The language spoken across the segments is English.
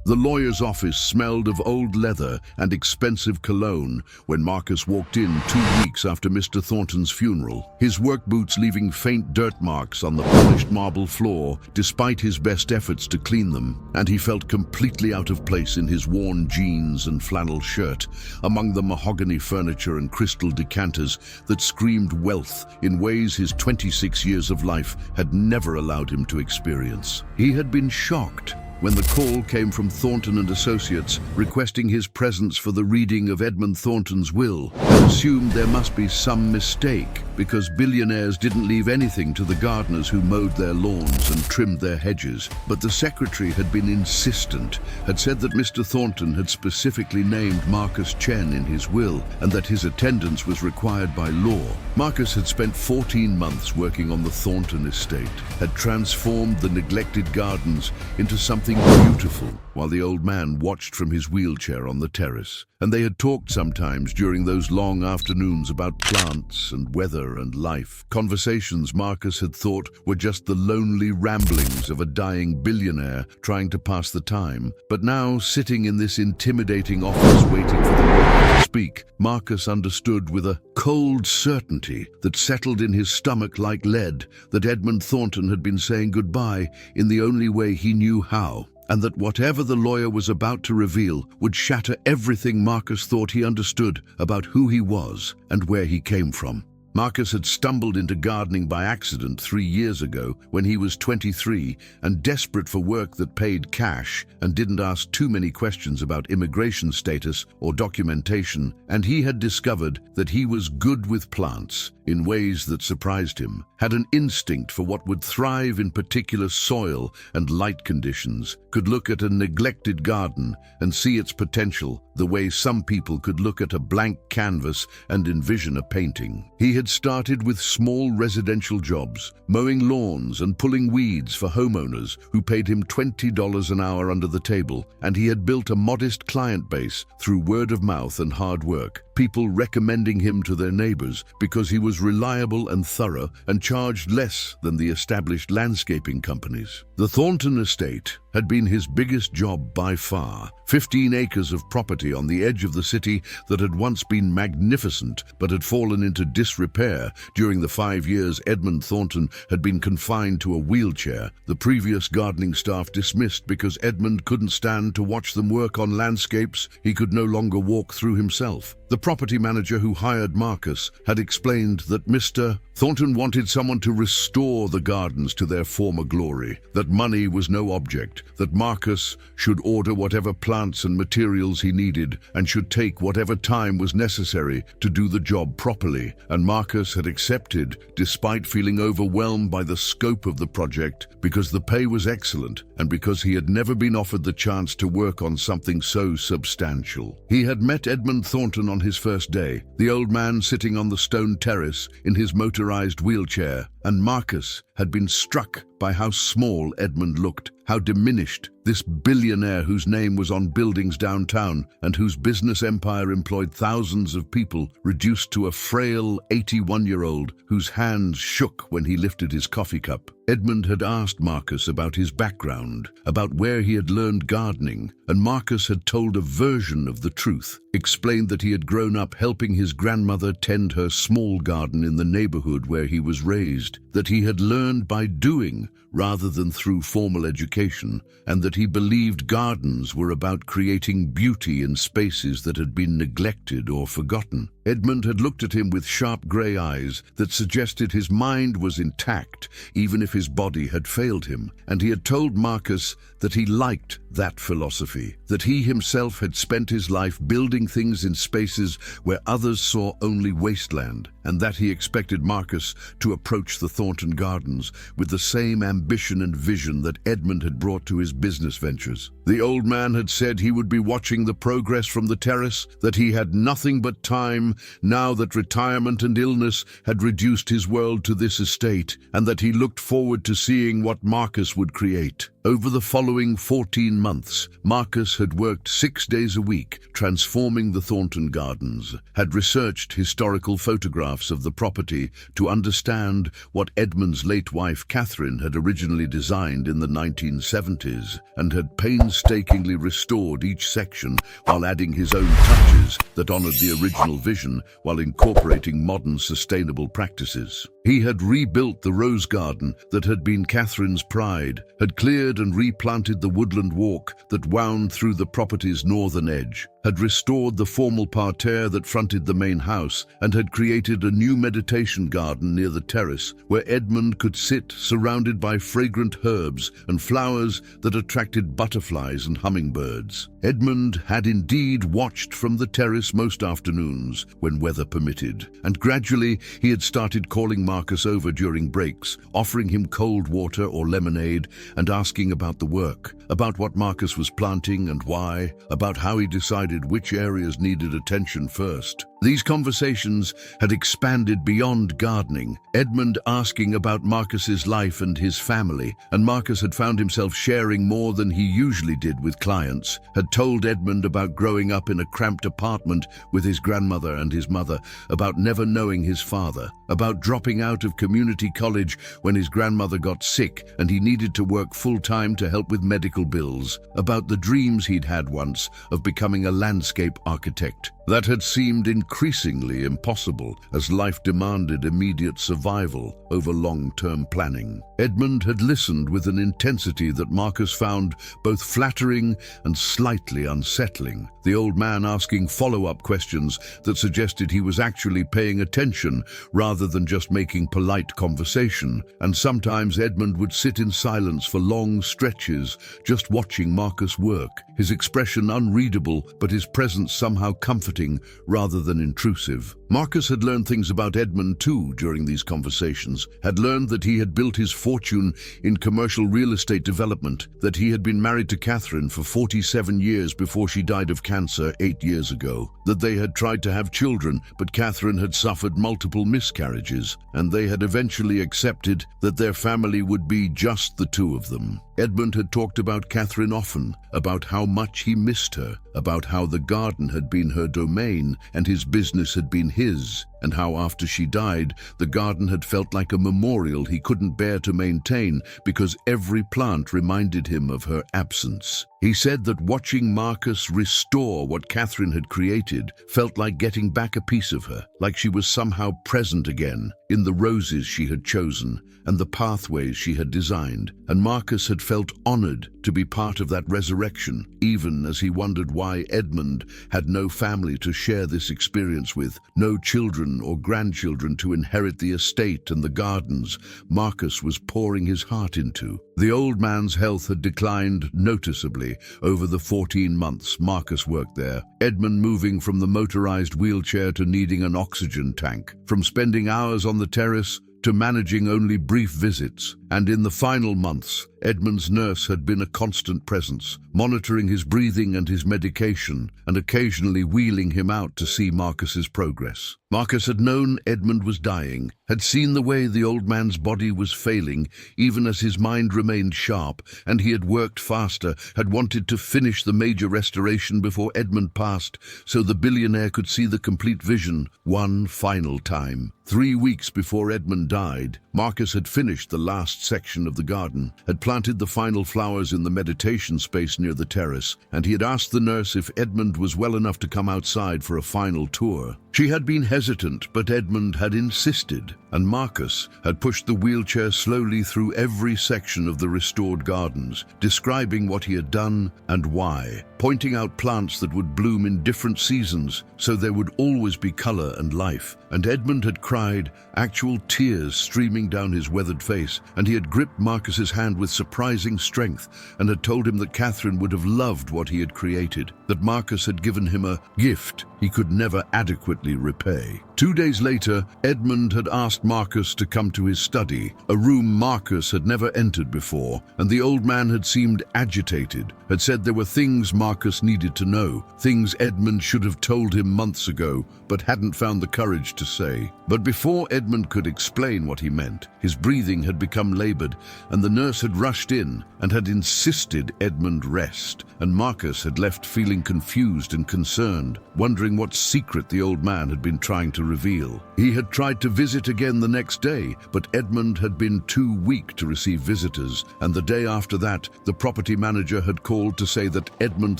The lawyer's office smelled of old leather and expensive cologne when Marcus walked in 2 weeks after Mr. Thornton's funeral, his work boots leaving faint dirt marks on the polished marble floor despite his best efforts to clean them, and he felt completely out of place in his worn jeans and flannel shirt, among the mahogany furniture and crystal decanters that screamed wealth in ways his 26 years of life had never allowed him to experience. He had been shocked when the call came from Thornton and Associates requesting his presence for the reading of Edmund Thornton's will, and assumed there must be some mistake because billionaires didn't leave anything to the gardeners who mowed their lawns and trimmed their hedges. But the secretary had been insistent, had said that Mr. Thornton had specifically named Marcus Chen in his will and that his attendance was required by law. Marcus had spent 14 months working on the Thornton estate, had transformed the neglected gardens into something beautiful, while the old man watched from his wheelchair on the terrace. And they had talked sometimes during those long afternoons about plants and weather and life. Conversations Marcus had thought were just the lonely ramblings of a dying billionaire trying to pass the time. But now, sitting in this intimidating office waiting for the lawyer to speak, Marcus understood with a cold certainty that settled in his stomach like lead that Edmund Thornton had been saying goodbye in the only way he knew how, and that whatever the lawyer was about to reveal would shatter everything Marcus thought he understood about who he was and where he came from. Marcus had stumbled into gardening by accident 3 years ago when he was 23 and desperate for work that paid cash and didn't ask too many questions about immigration status or documentation, and he had discovered that he was good with plants in ways that surprised him, had an instinct for what would thrive in particular soil and light conditions, could look at a neglected garden and see its potential the way some people could look at a blank canvas and envision a painting. He had started with small residential jobs, mowing lawns and pulling weeds for homeowners who paid him $20 an hour under the table, and he had built a modest client base through word of mouth and hard work, people recommending him to their neighbors because he was reliable and thorough and charged less than the established landscaping companies. The Thornton estate had been his biggest job by far. 15 acres of property on the edge of the city that had once been magnificent but had fallen into disrepair during the 5 years Edmund Thornton had been confined to a wheelchair. The previous gardening staff dismissed because Edmund couldn't stand to watch them work on landscapes he could no longer walk through himself. The property manager who hired Marcus had explained that Mr. Thornton wanted someone to restore the gardens to their former glory, that money was no object, that Marcus should order whatever plants and materials he needed and should take whatever time was necessary to do the job properly, and Marcus had accepted despite feeling overwhelmed by the scope of the project because the pay was excellent and because he had never been offered the chance to work on something so substantial. He had met Edmund Thornton on his first day, the old man sitting on the stone terrace in his motorized wheelchair, and Marcus had been struck by how small Edmund looked, how diminished, this billionaire whose name was on buildings downtown and whose business empire employed thousands of people, reduced to a frail 81-year-old whose hands shook when he lifted his coffee cup. Edmund had asked Marcus about his background, about where he had learned gardening, and Marcus had told a version of the truth, explained that he had grown up helping his grandmother tend her small garden in the neighborhood where he was raised, that he had learned by doing rather than through formal education, and that he believed gardens were about creating beauty in spaces that had been neglected or forgotten. Edmund had looked at him with sharp grey eyes that suggested his mind was intact, even if his body had failed him, and he had told Marcus that he liked that philosophy, that he himself had spent his life building things in spaces where others saw only wasteland, and that he expected Marcus to approach the Thornton Gardens with the same ambition and vision that Edmund had brought to his business ventures. The old man had said he would be watching the progress from the terrace, that he had nothing but time now that retirement and illness had reduced his world to this estate, and that he looked forward to seeing what Marcus would create. Over the following 14 months, Marcus had worked 6 days a week, transforming the Thornton Gardens, had researched historical photographs of the property to understand what Edmund's late wife Catherine had originally designed in the 1970s, and had painstakingly restored each section while adding his own touches that honored the original vision while incorporating modern sustainable practices. He had rebuilt the rose garden that had been Catherine's pride, had cleared and replanted the woodland walk that wound through the property's northern edge, had restored the formal parterre that fronted the main house, and had created a new meditation garden near the terrace where Edmund could sit surrounded by fragrant herbs and flowers that attracted butterflies and hummingbirds. Edmund had indeed watched from the terrace most afternoons when weather permitted, and gradually he had started calling Marcus over during breaks, offering him cold water or lemonade and asking about the work, about what Marcus was planting and why, about how he decided which areas needed attention first. These conversations had expanded beyond gardening, Edmund asking about Marcus's life and his family, and Marcus had found himself sharing more than he usually did with clients, had told Edmund about growing up in a cramped apartment with his grandmother and his mother, about never knowing his father, about dropping out of community college when his grandmother got sick and he needed to work full-time to help with medical bills, about the dreams he'd had once of becoming a landscape architect. That had seemed increasingly impossible as life demanded immediate survival over long-term planning. Edmund had listened with an intensity that Marcus found both flattering and slightly unsettling, the old man asking follow-up questions that suggested he was actually paying attention rather than just making polite conversation, and sometimes Edmund would sit in silence for long stretches, just watching Marcus work, his expression unreadable but his presence somehow comforting rather than intrusive. Marcus had learned things about Edmund too during these conversations, had learned that he had built his fortune in commercial real estate development, that he had been married to Catherine for 47 years before she died of cancer 8 years ago, that they had tried to have children but Catherine had suffered multiple miscarriages, and they had eventually accepted that their family would be just the two of them. Edmund had talked about Catherine often, about how much he missed her, about how the garden had been her domain and his business had been his, and how after she died, the garden had felt like a memorial he couldn't bear to maintain because every plant reminded him of her absence. He said that watching Marcus restore what Catherine had created felt like getting back a piece of her, like she was somehow present again in the roses she had chosen and the pathways she had designed, and Marcus had felt honored to be part of that resurrection, even as he wondered why Edmund had no family to share this experience with, no children or grandchildren to inherit the estate and the gardens Marcus was pouring his heart into. The old man's health had declined noticeably over the 14 months Marcus worked there, Edmund moving from the motorized wheelchair to needing an oxygen tank, from spending hours on the terrace to managing only brief visits, and in the final months, Edmund's nurse had been a constant presence, monitoring his breathing and his medication, and occasionally wheeling him out to see Marcus's progress. Marcus had known Edmund was dying, had seen the way the old man's body was failing, even as his mind remained sharp, and he had worked faster, had wanted to finish the major restoration before Edmund passed, so the billionaire could see the complete vision one final time. 3 weeks before Edmund died, Marcus had finished the last section of the garden, had planted the final flowers in the meditation space near the terrace, and he had asked the nurse if Edmund was well enough to come outside for a final tour. She had been hesitant, but Edmund had insisted, and Marcus had pushed the wheelchair slowly through every section of the restored gardens, describing what he had done and why, pointing out plants that would bloom in different seasons so there would always be color and life. And Edmund had cried, actual tears streaming down his weathered face, and he had gripped Marcus's hand with surprising strength and had told him that Catherine would have loved what he had created, that Marcus had given him a gift he could never adequately repay. 2 days later, Edmund had asked Marcus to come to his study, a room Marcus had never entered before, and the old man had seemed agitated, had said there were things Marcus needed to know, things Edmund should have told him months ago, but hadn't found the courage to say. But before Edmund could explain what he meant, his breathing had become labored, and the nurse had rushed in and had insisted Edmund rest, and Marcus had left feeling confused and concerned, wondering what secret the old man had been trying to reveal. He had tried to visit again the next day, but Edmund had been too weak to receive visitors, and the day after that, the property manager had called to say that Edmund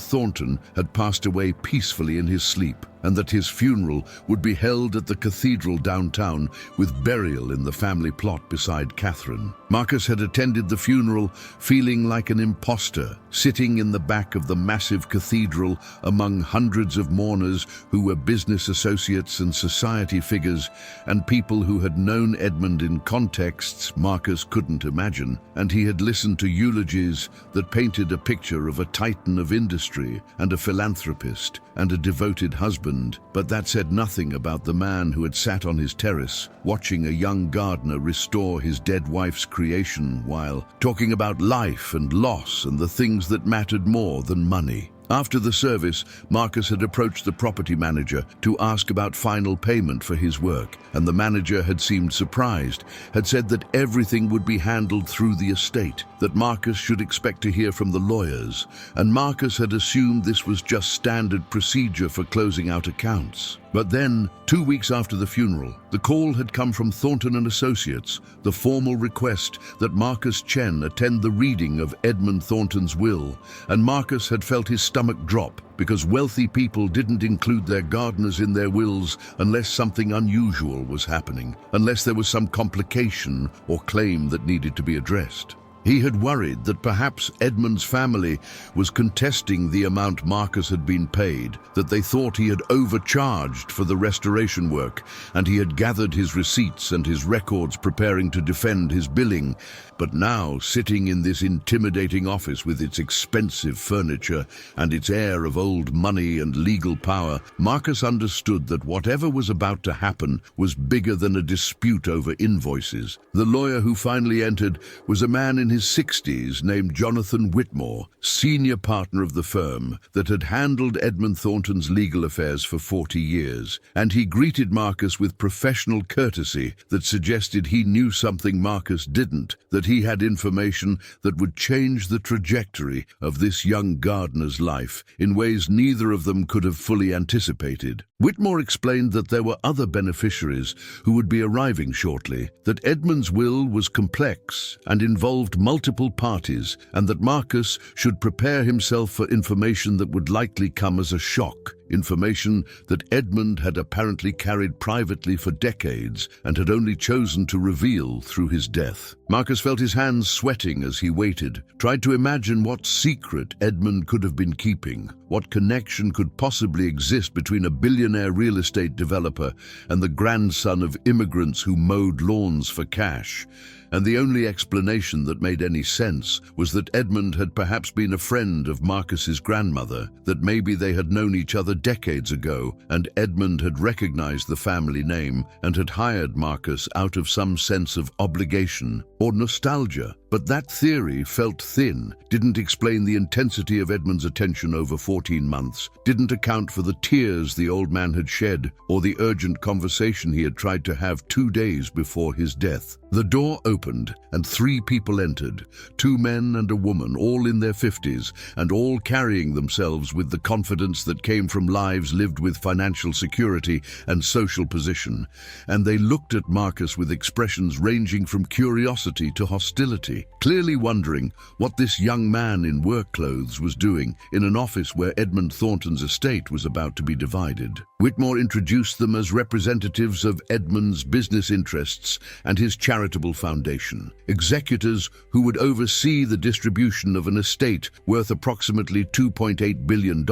Thornton had passed away peacefully in his sleep, and that his funeral would be held at the cathedral downtown, with burial in the family plot beside Catherine. Marcus had attended the funeral feeling like an imposter, sitting in the back of the massive cathedral among hundreds of mourners who were business associates and society figures, and people who had known Edmund in contexts Marcus couldn't imagine, and he had listened to eulogies that painted a picture of a titan of industry and a philanthropist and a devoted husband, but that said nothing about the man who had sat on his terrace watching a young gardener restore his dead wife's creation while talking about life and loss and the things that mattered more than money. After the service, Marcus had approached the property manager to ask about final payment for his work, and the manager had seemed surprised, had said that everything would be handled through the estate, that Marcus should expect to hear from the lawyers, and Marcus had assumed this was just standard procedure for closing out accounts. But then, 2 weeks after the funeral, the call had come from Thornton and Associates, the formal request that Marcus Chen attend the reading of Edmund Thornton's will, and Marcus had felt his stomach drop because wealthy people didn't include their gardeners in their wills unless something unusual was happening, unless there was some complication or claim that needed to be addressed. He had worried that perhaps Edmund's family was contesting the amount Marcus had been paid, that they thought he had overcharged for the restoration work, and he had gathered his receipts and his records preparing to defend his billing. But now, sitting in this intimidating office with its expensive furniture and its air of old money and legal power, Marcus understood that whatever was about to happen was bigger than a dispute over invoices. The lawyer who finally entered was a man in his 60s named Jonathan Whitmore, senior partner of the firm that had handled Edmund Thornton's legal affairs for 40 years, and he greeted Marcus with professional courtesy that suggested he knew something Marcus didn't, that he had information that would change the trajectory of this young gardener's life in ways neither of them could have fully anticipated. Whitmore explained that there were other beneficiaries who would be arriving shortly, that Edmund's will was complex and involved multiple parties, and that Marcus should prepare himself for information that would likely come as a shock. Information that Edmund had apparently carried privately for decades and had only chosen to reveal through his death. Marcus felt his hands sweating as he waited, tried to imagine what secret Edmund could have been keeping, what connection could possibly exist between a billionaire real estate developer and the grandson of immigrants who mowed lawns for cash. And the only explanation that made any sense was that Edmund had perhaps been a friend of Marcus's grandmother, that maybe they had known each other decades ago, and Edmund had recognized the family name and had hired Marcus out of some sense of obligation or nostalgia. But that theory felt thin, didn't explain the intensity of Edmund's attention over 14 months, didn't account for the tears the old man had shed or the urgent conversation he had tried to have 2 days before his death. The door opened and 3 people entered, 2 men and a woman, all in their 50s, and all carrying themselves with the confidence that came from lives lived with financial security and social position. And they looked at Marcus with expressions ranging from curiosity to hostility, clearly wondering what this young man in work clothes was doing in an office where Edmund Thornton's estate was about to be divided. Whitmore introduced them as representatives of Edmund's business interests and his charitable foundation, executors who would oversee the distribution of an estate worth approximately $2.8 billion,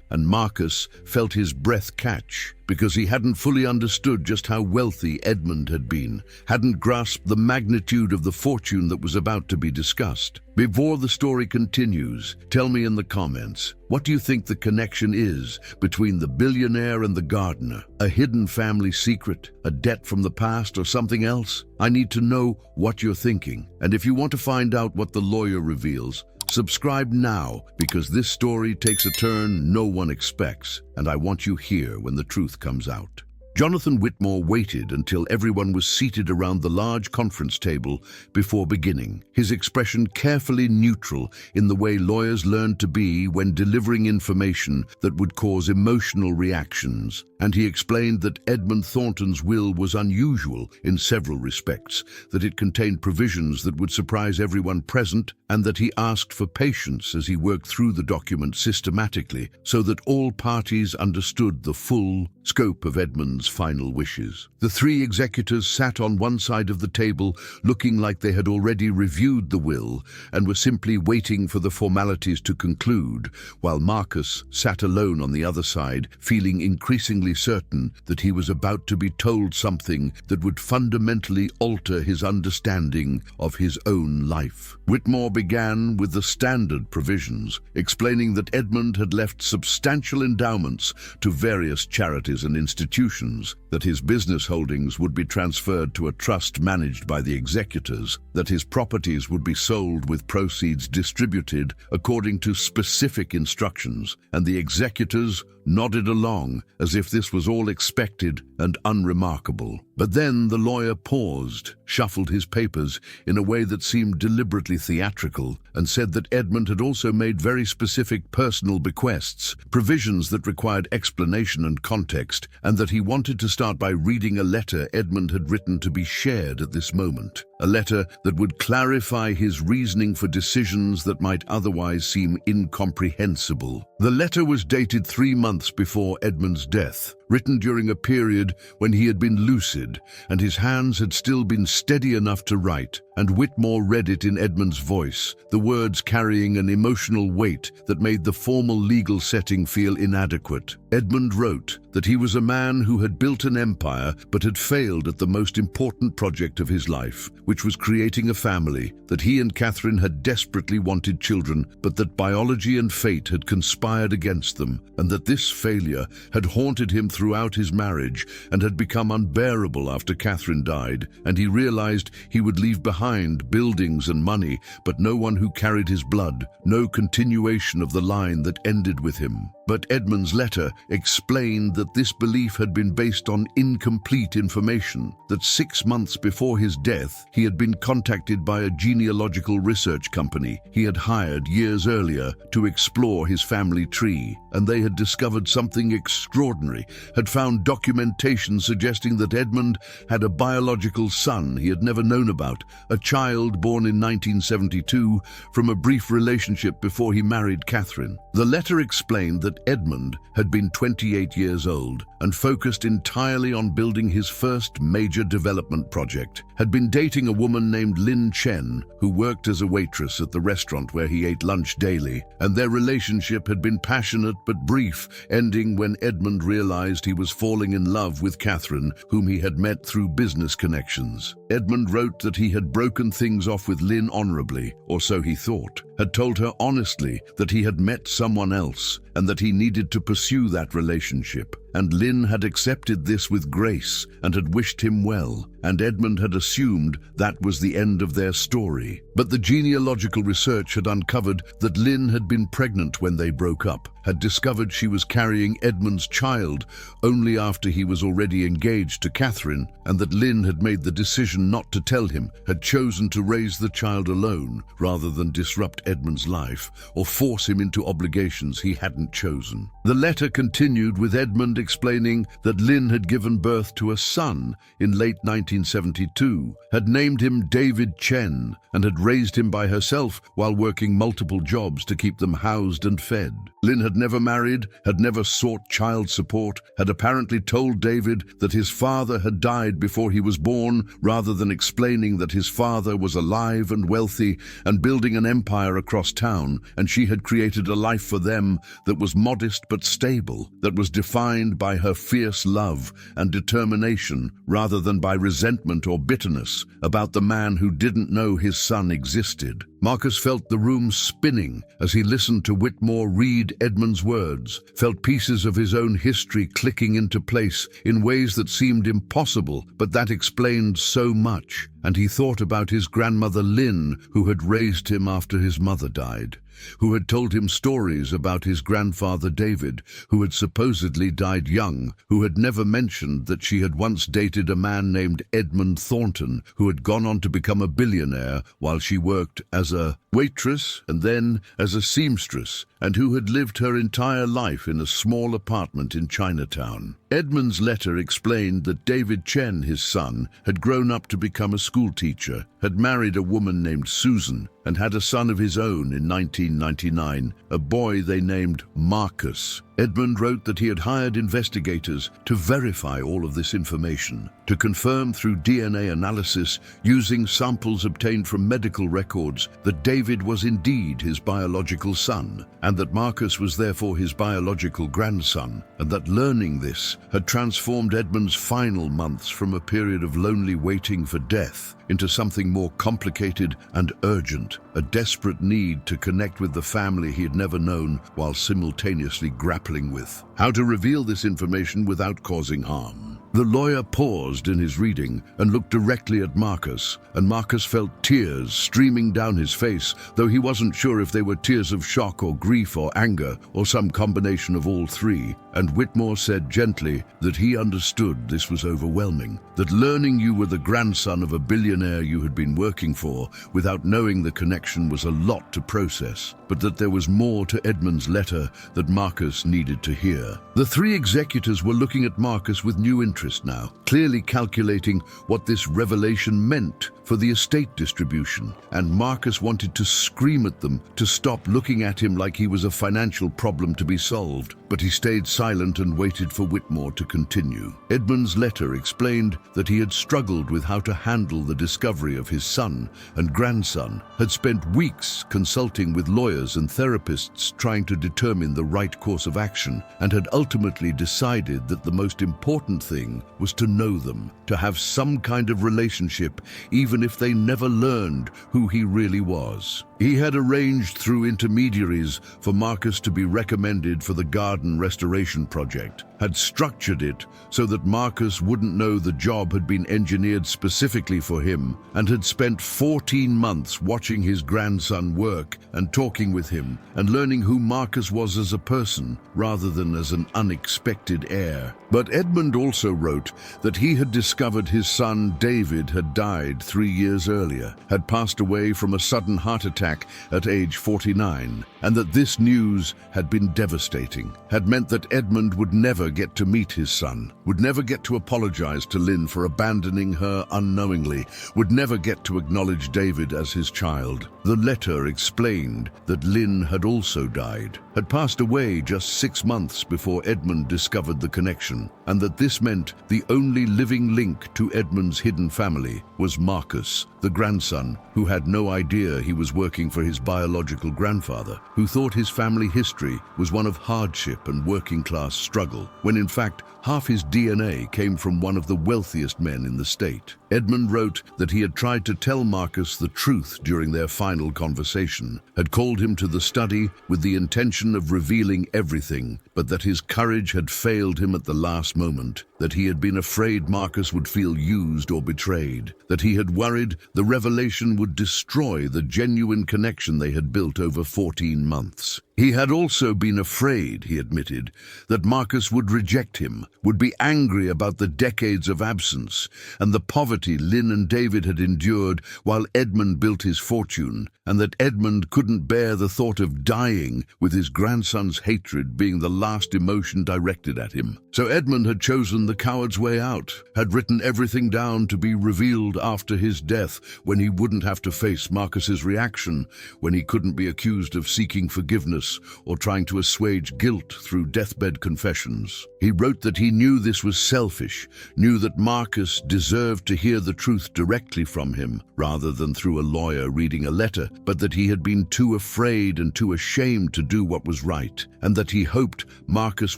and Marcus felt his breath catch because he hadn't fully understood just how wealthy Edmund had been, hadn't grasped the magnitude magnitude of the fortune that was about to be discussed. Before the story continues, tell me in the comments, what do you think the connection is between the billionaire and the gardener? A hidden family secret, a debt from the past, or something else? I need to know what you're thinking. And if you want to find out what the lawyer reveals, subscribe now, because this story takes a turn no one expects, and I want you here when the truth comes out. Jonathan Whitmore waited until everyone was seated around the large conference table before beginning, his expression carefully neutral in the way lawyers learn to be when delivering information that would cause emotional reactions. And he explained that Edmund Thornton's will was unusual in several respects, that it contained provisions that would surprise everyone present, and that he asked for patience as he worked through the document systematically so that all parties understood the full scope of Edmund's final wishes. The three executors sat on one side of the table, looking like they had already reviewed the will and were simply waiting for the formalities to conclude, while Marcus sat alone on the other side, feeling increasingly certain that he was about to be told something that would fundamentally alter his understanding of his own life. Whitmore began with the standard provisions, explaining that Edmund had left substantial endowments to various charities and institutions, that his business holdings would be transferred to a trust managed by the executors, that his properties would be sold with proceeds distributed according to specific instructions, and the executors nodded along as if this was all expected and unremarkable. But then the lawyer paused, shuffled his papers in a way that seemed deliberately theatrical, and said that Edmund had also made very specific personal bequests, provisions that required explanation and context, and that he wanted to start by reading a letter Edmund had written to be shared at this moment. A letter that would clarify his reasoning for decisions that might otherwise seem incomprehensible. The letter was dated 3 months before Edmund's death, written during a period when he had been lucid and his hands had still been steady enough to write, and Whitmore read it in Edmund's voice, the words carrying an emotional weight that made the formal legal setting feel inadequate. Edmund wrote that he was a man who had built an empire but had failed at the most important project of his life, which was creating a family, that he and Catherine had desperately wanted children, but that biology and fate had conspired against them, and that this failure had haunted him throughout his marriage and had become unbearable after Catherine died, and he realized he would leave behind buildings and money, but no one who carried his blood, no continuation of the line that ended with him. But Edmund's letter explained that this belief had been based on incomplete information, that 6 months before his death, he had been contacted by a genealogical research company he had hired years earlier to explore his family tree, and they had discovered something extraordinary, had found documentation suggesting that Edmund had a biological son he had never known about, a child born in 1972 from a brief relationship before he married Catherine. The letter explained that Edmund had been 28 years old and focused entirely on building his first major development project, had been dating a woman named Lin Chen, who worked as a waitress at the restaurant where he ate lunch daily, and their relationship had been passionate but brief, ending when Edmund realized he was falling in love with Catherine, whom he had met through business connections. Edmund wrote that he had broken things off with Lin honorably, or so he thought, had told her honestly that he had met someone else and that he needed to pursue that relationship. And Lin had accepted this with grace and had wished him well, and Edmund had assumed that was the end of their story. But the genealogical research had uncovered that Lin had been pregnant when they broke up, had discovered she was carrying Edmund's child only after he was already engaged to Catherine, and that Lin had made the decision not to tell him, had chosen to raise the child alone rather than disrupt Edmund's life or force him into obligations he hadn't chosen. The letter continued with Edmund explaining that Lin had given birth to a son in late 1972, had named him David Chen, and had raised him by herself while working multiple jobs to keep them housed and fed. Lynn had never married, had never sought child support, had apparently told David that his father had died before he was born, rather than explaining that his father was alive and wealthy and building an empire across town, and she had created a life for them that was modest but stable, that was defined by her fierce love and determination rather than by resentment or bitterness about the man who didn't know his son existed. Marcus felt the room spinning as he listened to Whitmore read Edmund's words, felt pieces of his own history clicking into place in ways that seemed impossible, but that explained so much. And he thought about his grandmother Lynn, who had raised him after his mother died, who had told him stories about his grandfather David, who had supposedly died young, who had never mentioned that she had once dated a man named Edmund Thornton, who had gone on to become a billionaire while she worked as a waitress and then as a seamstress, and who had lived her entire life in a small apartment in Chinatown. Edmund's letter explained that David Chen, his son, had grown up to become a schoolteacher, had married a woman named Susan, and had a son of his own in 1999, a boy they named Marcus. Edmund wrote that he had hired investigators to verify all of this information, to confirm through DNA analysis using samples obtained from medical records that David was indeed his biological son, and that Marcus was therefore his biological grandson, and that learning this had transformed Edmund's final months from a period of lonely waiting for death into something more complicated and urgent, a desperate need to connect with the family he had never known while simultaneously grappling with how to reveal this information without causing harm. The lawyer paused in his reading and looked directly at Marcus, and Marcus felt tears streaming down his face, though he wasn't sure if they were tears of shock or grief or anger or some combination of all three. And Whitmore said gently that he understood this was overwhelming, that learning you were the grandson of a billionaire you had been working for without knowing the connection was a lot to process, but that there was more to Edmund's letter that Marcus needed to hear. The three executors were looking at Marcus with new interest now, clearly calculating what this revelation meant for the estate distribution, and Marcus wanted to scream at them to stop looking at him like he was a financial problem to be solved, but he stayed silent and waited for Whitmore to continue. Edmund's letter explained that he had struggled with how to handle the discovery of his son and grandson, had spent weeks consulting with lawyers and therapists trying to determine the right course of action, and had ultimately decided that the most important thing was to know them, to have some kind of relationship, even if they never learned who he really was. He had arranged through intermediaries for Marcus to be recommended for the garden restoration project, had structured it so that Marcus wouldn't know the job had been engineered specifically for him, and had spent 14 months watching his grandson work and talking with him and learning who Marcus was as a person rather than as an unexpected heir. But Edmund also wrote that he had discovered his son David had died 3 years earlier, had passed away from a sudden heart attack at age 49, and that this news had been devastating, had meant that Edmund would never get to meet his son, would never get to apologize to Lynn for abandoning her unknowingly, would never get to acknowledge David as his child. The letter explained that Lynn had also died, had passed away just 6 months before Edmund discovered the connection, and that this meant the only living link to Edmund's hidden family was Marcus, the grandson, who had no idea he was working for his biological grandfather, who thought his family history was one of hardship and working-class struggle, when in fact half his DNA came from one of the wealthiest men in the state. Edmund wrote that he had tried to tell Marcus the truth during their final conversation, had called him to the study with the intention of revealing everything, but that his courage had failed him at the last moment, that he had been afraid Marcus would feel used or betrayed, that he had worried the revelation would destroy the genuine connection they had built over 14 months. He had also been afraid, he admitted, that Marcus would reject him, would be angry about the decades of absence and the poverty poverty Lynn and David had endured while Edmund built his fortune, and that Edmund couldn't bear the thought of dying with his grandson's hatred being the last emotion directed at him. So Edmund had chosen the coward's way out, had written everything down to be revealed after his death, when he wouldn't have to face Marcus's reaction, when he couldn't be accused of seeking forgiveness or trying to assuage guilt through deathbed confessions. He wrote that he knew this was selfish, knew that Marcus deserved to hear the truth directly from him, rather than through a lawyer reading a letter, but that he had been too afraid and too ashamed to do what was right, and that he hoped Marcus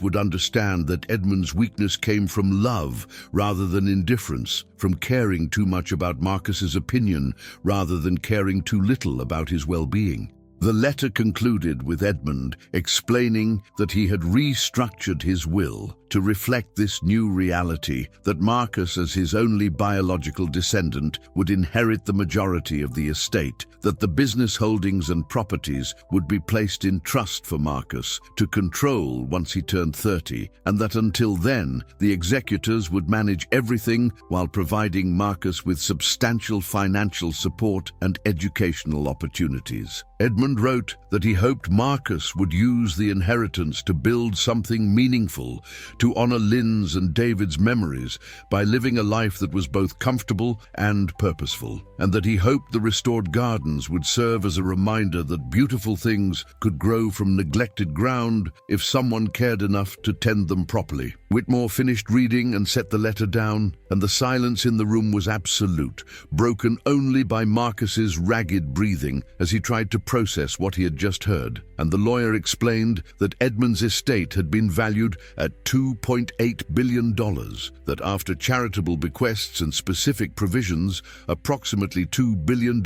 would understand that Edmund's weakness came from love rather than indifference, from caring too much about Marcus's opinion rather than caring too little about his well-being. The letter concluded with Edmund explaining that he had restructured his will to reflect this new reality, that Marcus, as his only biological descendant, would inherit the majority of the estate, that the business holdings and properties would be placed in trust for Marcus to control once he turned 30, and that until then, the executors would manage everything while providing Marcus with substantial financial support and educational opportunities. Edmund wrote that he hoped Marcus would use the inheritance to build something meaningful, to honor Lynn's and David's memories by living a life that was both comfortable and purposeful, and that he hoped the restored gardens would serve as a reminder that beautiful things could grow from neglected ground if someone cared enough to tend them properly. Whitmore finished reading and set the letter down, and the silence in the room was absolute, broken only by Marcus's ragged breathing as he tried to process what he had just heard. And the lawyer explained that Edmund's estate had been valued at $2.8 billion, that after charitable bequests and specific provisions, approximately $2 billion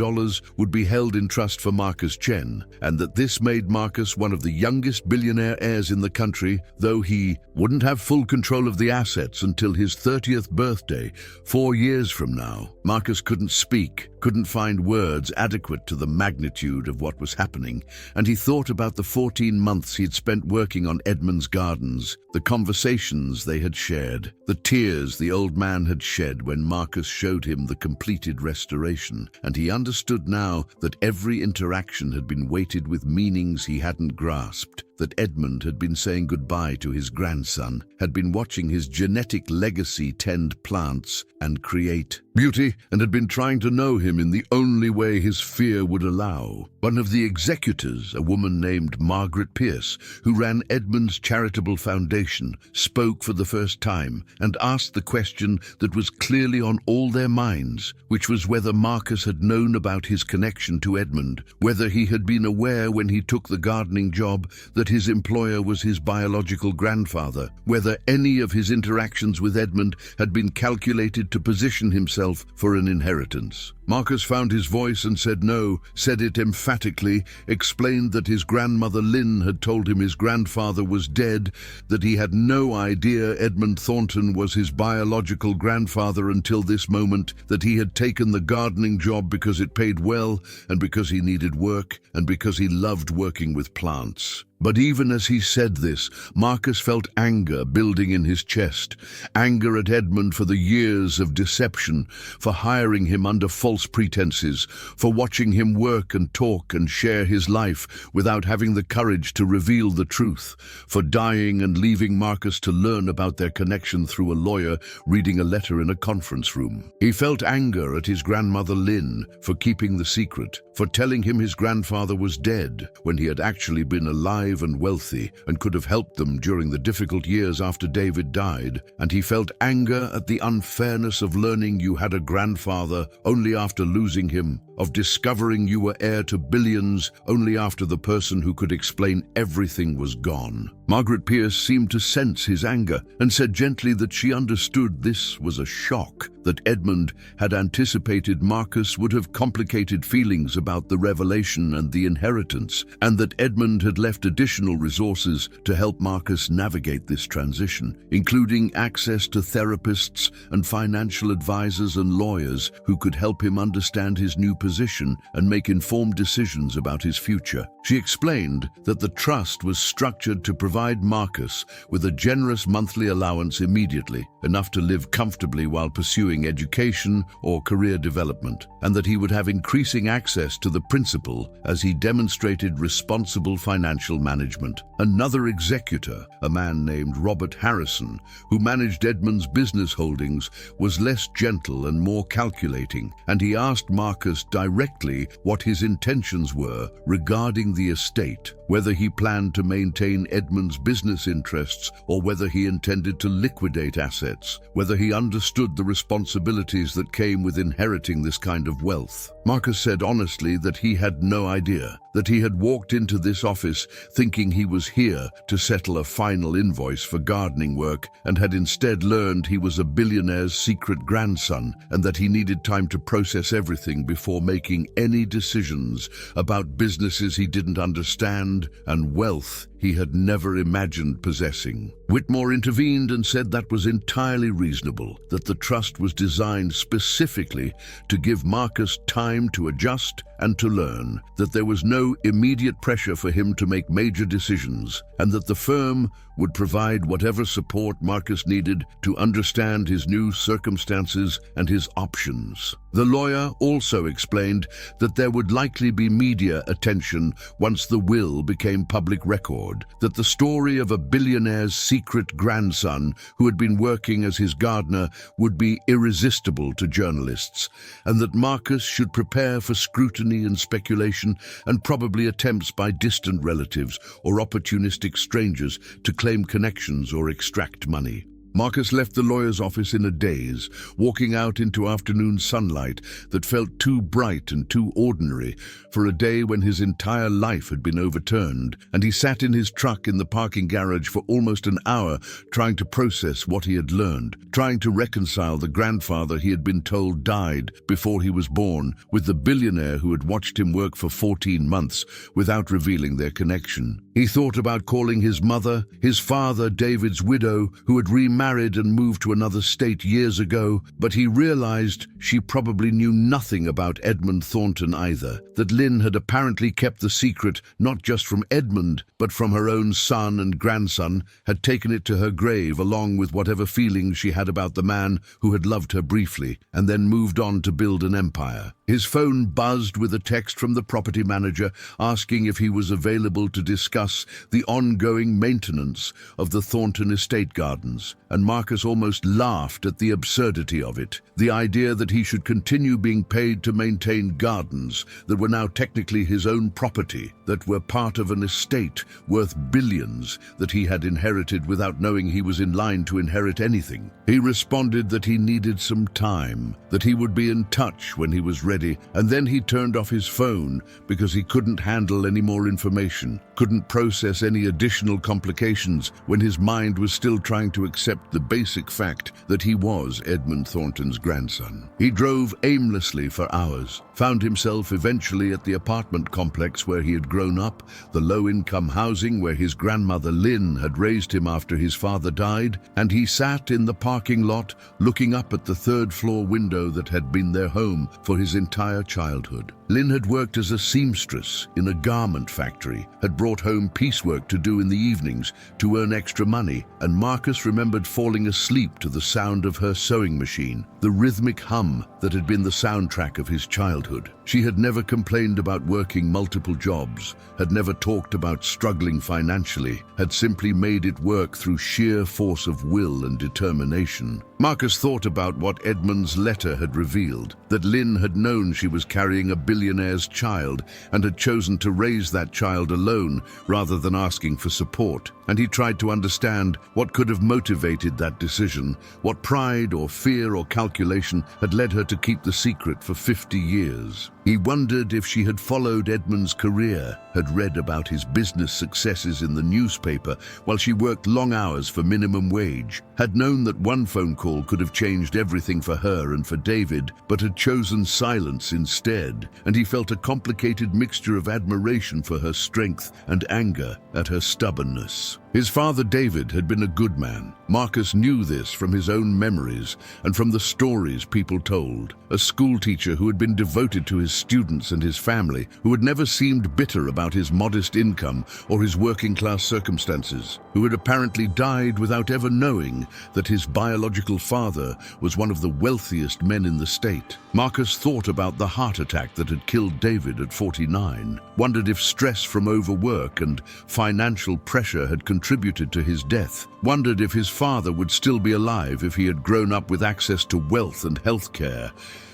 would be held in trust for Marcus Chen, and that this made Marcus one of the youngest billionaire heirs in the country, though he wouldn't have full control of the assets until his 30th birthday, 4 years from now. Marcus couldn't speak, couldn't find words adequate to the magnitude of what was happening, and he thought about the 14 months he'd spent working on Edmund's gardens, the conversations they had shared, the tears the old man had shed when Marcus showed him the completed restoration, and he understood now that every interaction had been weighted with meanings he hadn't grasped, that Edmund had been saying goodbye to his grandson, had been watching his genetic legacy tend plants and create beauty, and had been trying to know him in the only way his fear would allow. One of the executors, a woman named Margaret Pierce, who ran Edmund's charitable foundation, spoke for the first time and asked the question that was clearly on all their minds, which was whether Marcus had known about his connection to Edmund, whether he had been aware when he took the gardening job that his employer was his biological grandfather, whether any of his interactions with Edmund had been calculated to position himself for an inheritance. Marcus found his voice and said no, said it emphatically, explained that his grandmother Lynn had told him his grandfather was dead, that he had no idea Edmund Thornton was his biological grandfather until this moment, that he had taken the gardening job because it paid well, and because he needed work, and because he loved working with plants. But even as he said this, Marcus felt anger building in his chest, anger at Edmund for the years of deception, for hiring him under false pretenses, for watching him work and talk and share his life without having the courage to reveal the truth, for dying and leaving Marcus to learn about their connection through a lawyer reading a letter in a conference room. He felt anger at his grandmother Lynn for keeping the secret, for telling him his grandfather was dead when he had actually been alive and wealthy and could have helped them during the difficult years after David died, and he felt anger at the unfairness of learning you had a grandfather only after losing him, of discovering you were heir to billions only after the person who could explain everything was gone. Margaret Pierce seemed to sense his anger and said gently that she understood this was a shock, that Edmund had anticipated Marcus would have complicated feelings about the revelation and the inheritance, and that Edmund had left additional resources to help Marcus navigate this transition, including access to therapists and financial advisors and lawyers who could help him understand his new position and make informed decisions about his future. She explained that the trust was structured to provide Marcus with a generous monthly allowance immediately, enough to live comfortably while pursuing education or career development, and that he would have increasing access to the principal as he demonstrated responsible financial management. Another executor, a man named Robert Harrison, who managed Edmund's business holdings, was less gentle and more calculating, and he asked Marcus directly what his intentions were regarding the estate, whether he planned to maintain Edmund's business interests or whether he intended to liquidate assets, whether he understood the responsibilities that came with inheriting this kind of wealth. Marcus said honestly that he had no idea, that he had walked into this office thinking he was here to settle a final invoice for gardening work and had instead learned he was a billionaire's secret grandson and that he needed time to process everything before making any decisions about businesses he didn't understand and wealth he had never imagined possessing. Whitmore intervened and said that was entirely reasonable, that the trust was designed specifically to give Marcus time to adjust and to learn, that there was no immediate pressure for him to make major decisions, and that the firm would provide whatever support Marcus needed to understand his new circumstances and his options. The lawyer also explained that there would likely be media attention once the will became public record, that the story of a billionaire's secret grandson who had been working as his gardener would be irresistible to journalists, and that Marcus should prepare for scrutiny and speculation and probably attempts by distant relatives or opportunistic strangers to claim connections or extract money. Marcus left the lawyer's office in a daze, walking out into afternoon sunlight that felt too bright and too ordinary for a day when his entire life had been overturned, and he sat in his truck in the parking garage for almost an hour trying to process what he had learned, trying to reconcile the grandfather he had been told died before he was born with the billionaire who had watched him work for 14 months without revealing their connection. He thought about calling his mother, his father, David's widow, who had remarried and moved to another state years ago, but he realized she probably knew nothing about Edmund Thornton either, that Lynn had apparently kept the secret not just from Edmund, but from her own son and grandson, had taken it to her grave along with whatever feelings she had about the man who had loved her briefly, and then moved on to build an empire. His phone buzzed with a text from the property manager asking if he was available to discuss the ongoing maintenance of the Thornton estate gardens, and Marcus almost laughed at the absurdity of it. The idea that he should continue being paid to maintain gardens that were now technically his own property, that were part of an estate worth billions that he had inherited without knowing he was in line to inherit anything. He responded that he needed some time, that he would be in touch when he was ready, and then he turned off his phone because he couldn't handle any more information, couldn't process any additional complications when his mind was still trying to accept the basic fact that he was Edmund Thornton's grandson. He drove aimlessly for hours, found himself eventually at the apartment complex where he had grown up, the low-income housing where his grandmother Lynn had raised him after his father died, and he sat in the parking lot looking up at the third-floor window that had been their home for his entire childhood. Lynn had worked as a seamstress in a garment factory, had brought home piecework to do in the evenings to earn extra money, and Marcus remembered falling asleep to the sound of her sewing machine, the rhythmic hum that had been the soundtrack of his childhood. She had never complained about working multiple jobs, had never talked about struggling financially, had simply made it work through sheer force of will and determination. Marcus thought about what Edmund's letter had revealed, that Lynn had known she was carrying a billionaire's child and had chosen to raise that child alone rather than asking for support. And he tried to understand what could have motivated that decision, what pride or fear or calculation had led her to keep the secret for 50 years. He wondered if she had followed Edmund's career, had read about his business successes in the newspaper while she worked long hours for minimum wage, had known that one phone call could have changed everything for her and for David, but had chosen silence instead, and he felt a complicated mixture of admiration for her strength and anger at her stubbornness. His father David had been a good man. Marcus knew this from his own memories and from the stories people told. A schoolteacher who had been devoted to his students and his family, who had never seemed bitter about his modest income or his working-class circumstances, who had apparently died without ever knowing that his biological father was one of the wealthiest men in the state. Marcus thought about the heart attack that had killed David at 49, wondered if stress from overwork and financial pressure had contributed to his death, wondered if his father would still be alive if he had grown up with access to wealth and health care,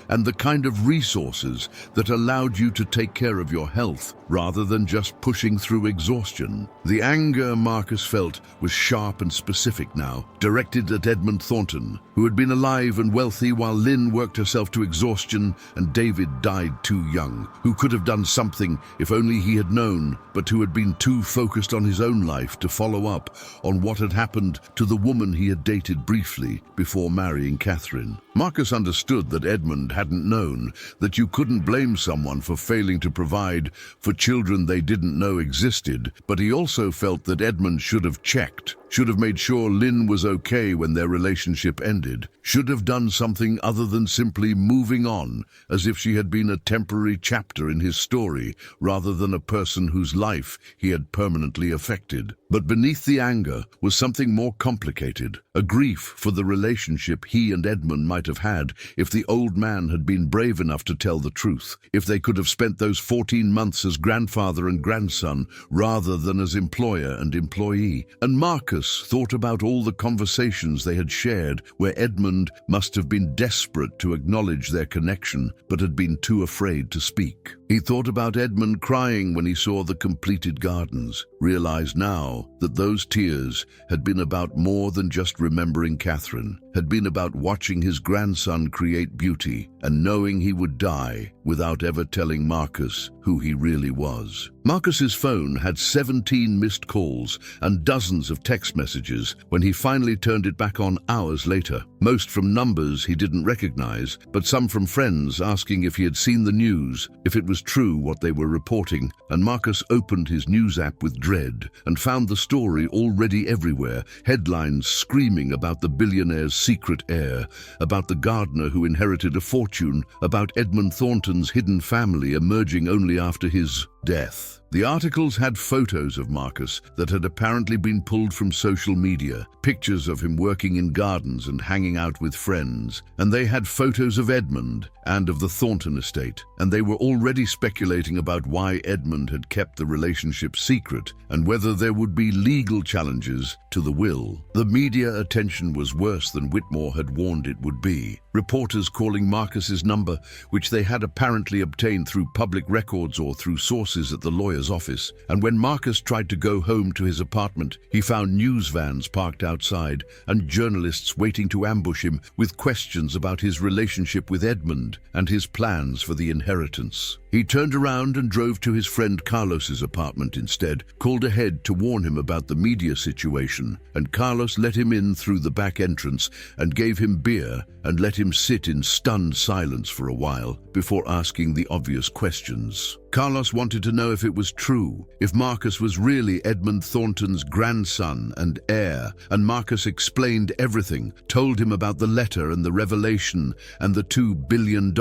and the kind of resources that allowed you to take care of your health rather than just pushing through exhaustion. The anger Marcus felt was sharp and specific now, directed at Edmund Thornton, who had been alive and wealthy while Lynn worked herself to exhaustion and David died too young, who could have done something if only he had known, but who had been too focused on his own life to follow up on what had happened to the woman he had dated briefly before marrying Catherine. Marcus understood that Edmund hadn't known that you couldn't blame someone for failing to provide for children they didn't know existed, but he also felt that Edmund should have checked, should have made sure Lynn was okay when their relationship ended, should have done something other than simply moving on, as if she had been a temporary chapter in his story, rather than a person whose life he had permanently affected. But beneath the anger was something more complicated, a grief for the relationship he and Edmund might have had if the old man had been brave enough to tell the truth, if they could have spent those 14 months as grandfather and grandson rather than as employer and employee. And Marcus thought about all the conversations they had shared where Edmund must have been desperate to acknowledge their connection but had been too afraid to speak. He thought about Edmund crying when he saw the completed gardens, realized now that those tears had been about more than just remembering Catherine, had been about watching his grandson create beauty and knowing he would die without ever telling Marcus who he really was. Marcus's phone had 17 missed calls and dozens of text messages when he finally turned it back on hours later, most from numbers he didn't recognize, but some from friends asking if he had seen the news, if it was true what they were reporting, and Marcus opened his news app with dread and found the story already everywhere, headlines screaming about the billionaire's secret heir, about the gardener who inherited a fortune, about Edmund Thornton's hidden family emerging only after his death. The articles had photos of Marcus that had apparently been pulled from social media, pictures of him working in gardens and hanging out with friends, and they had photos of Edmund and of the Thornton estate, and they were already speculating about why Edmund had kept the relationship secret and whether there would be legal challenges to the will. The media attention was worse than Whitmore had warned it would be. Reporters calling Marcus's number, which they had apparently obtained through public records or through sources at the lawyer's office, and when Marcus tried to go home to his apartment, he found news vans parked outside and journalists waiting to ambush him with questions about his relationship with Edmund and his plans for the inheritance. He turned around and drove to his friend Carlos's apartment instead, called ahead to warn him about the media situation, and Carlos let him in through the back entrance and gave him beer and let him sit in stunned silence for a while before asking the obvious questions. Carlos wanted to know if it was true, if Marcus was really Edmund Thornton's grandson and heir, and Marcus explained everything, told him about the letter and the revelation and the $2 billion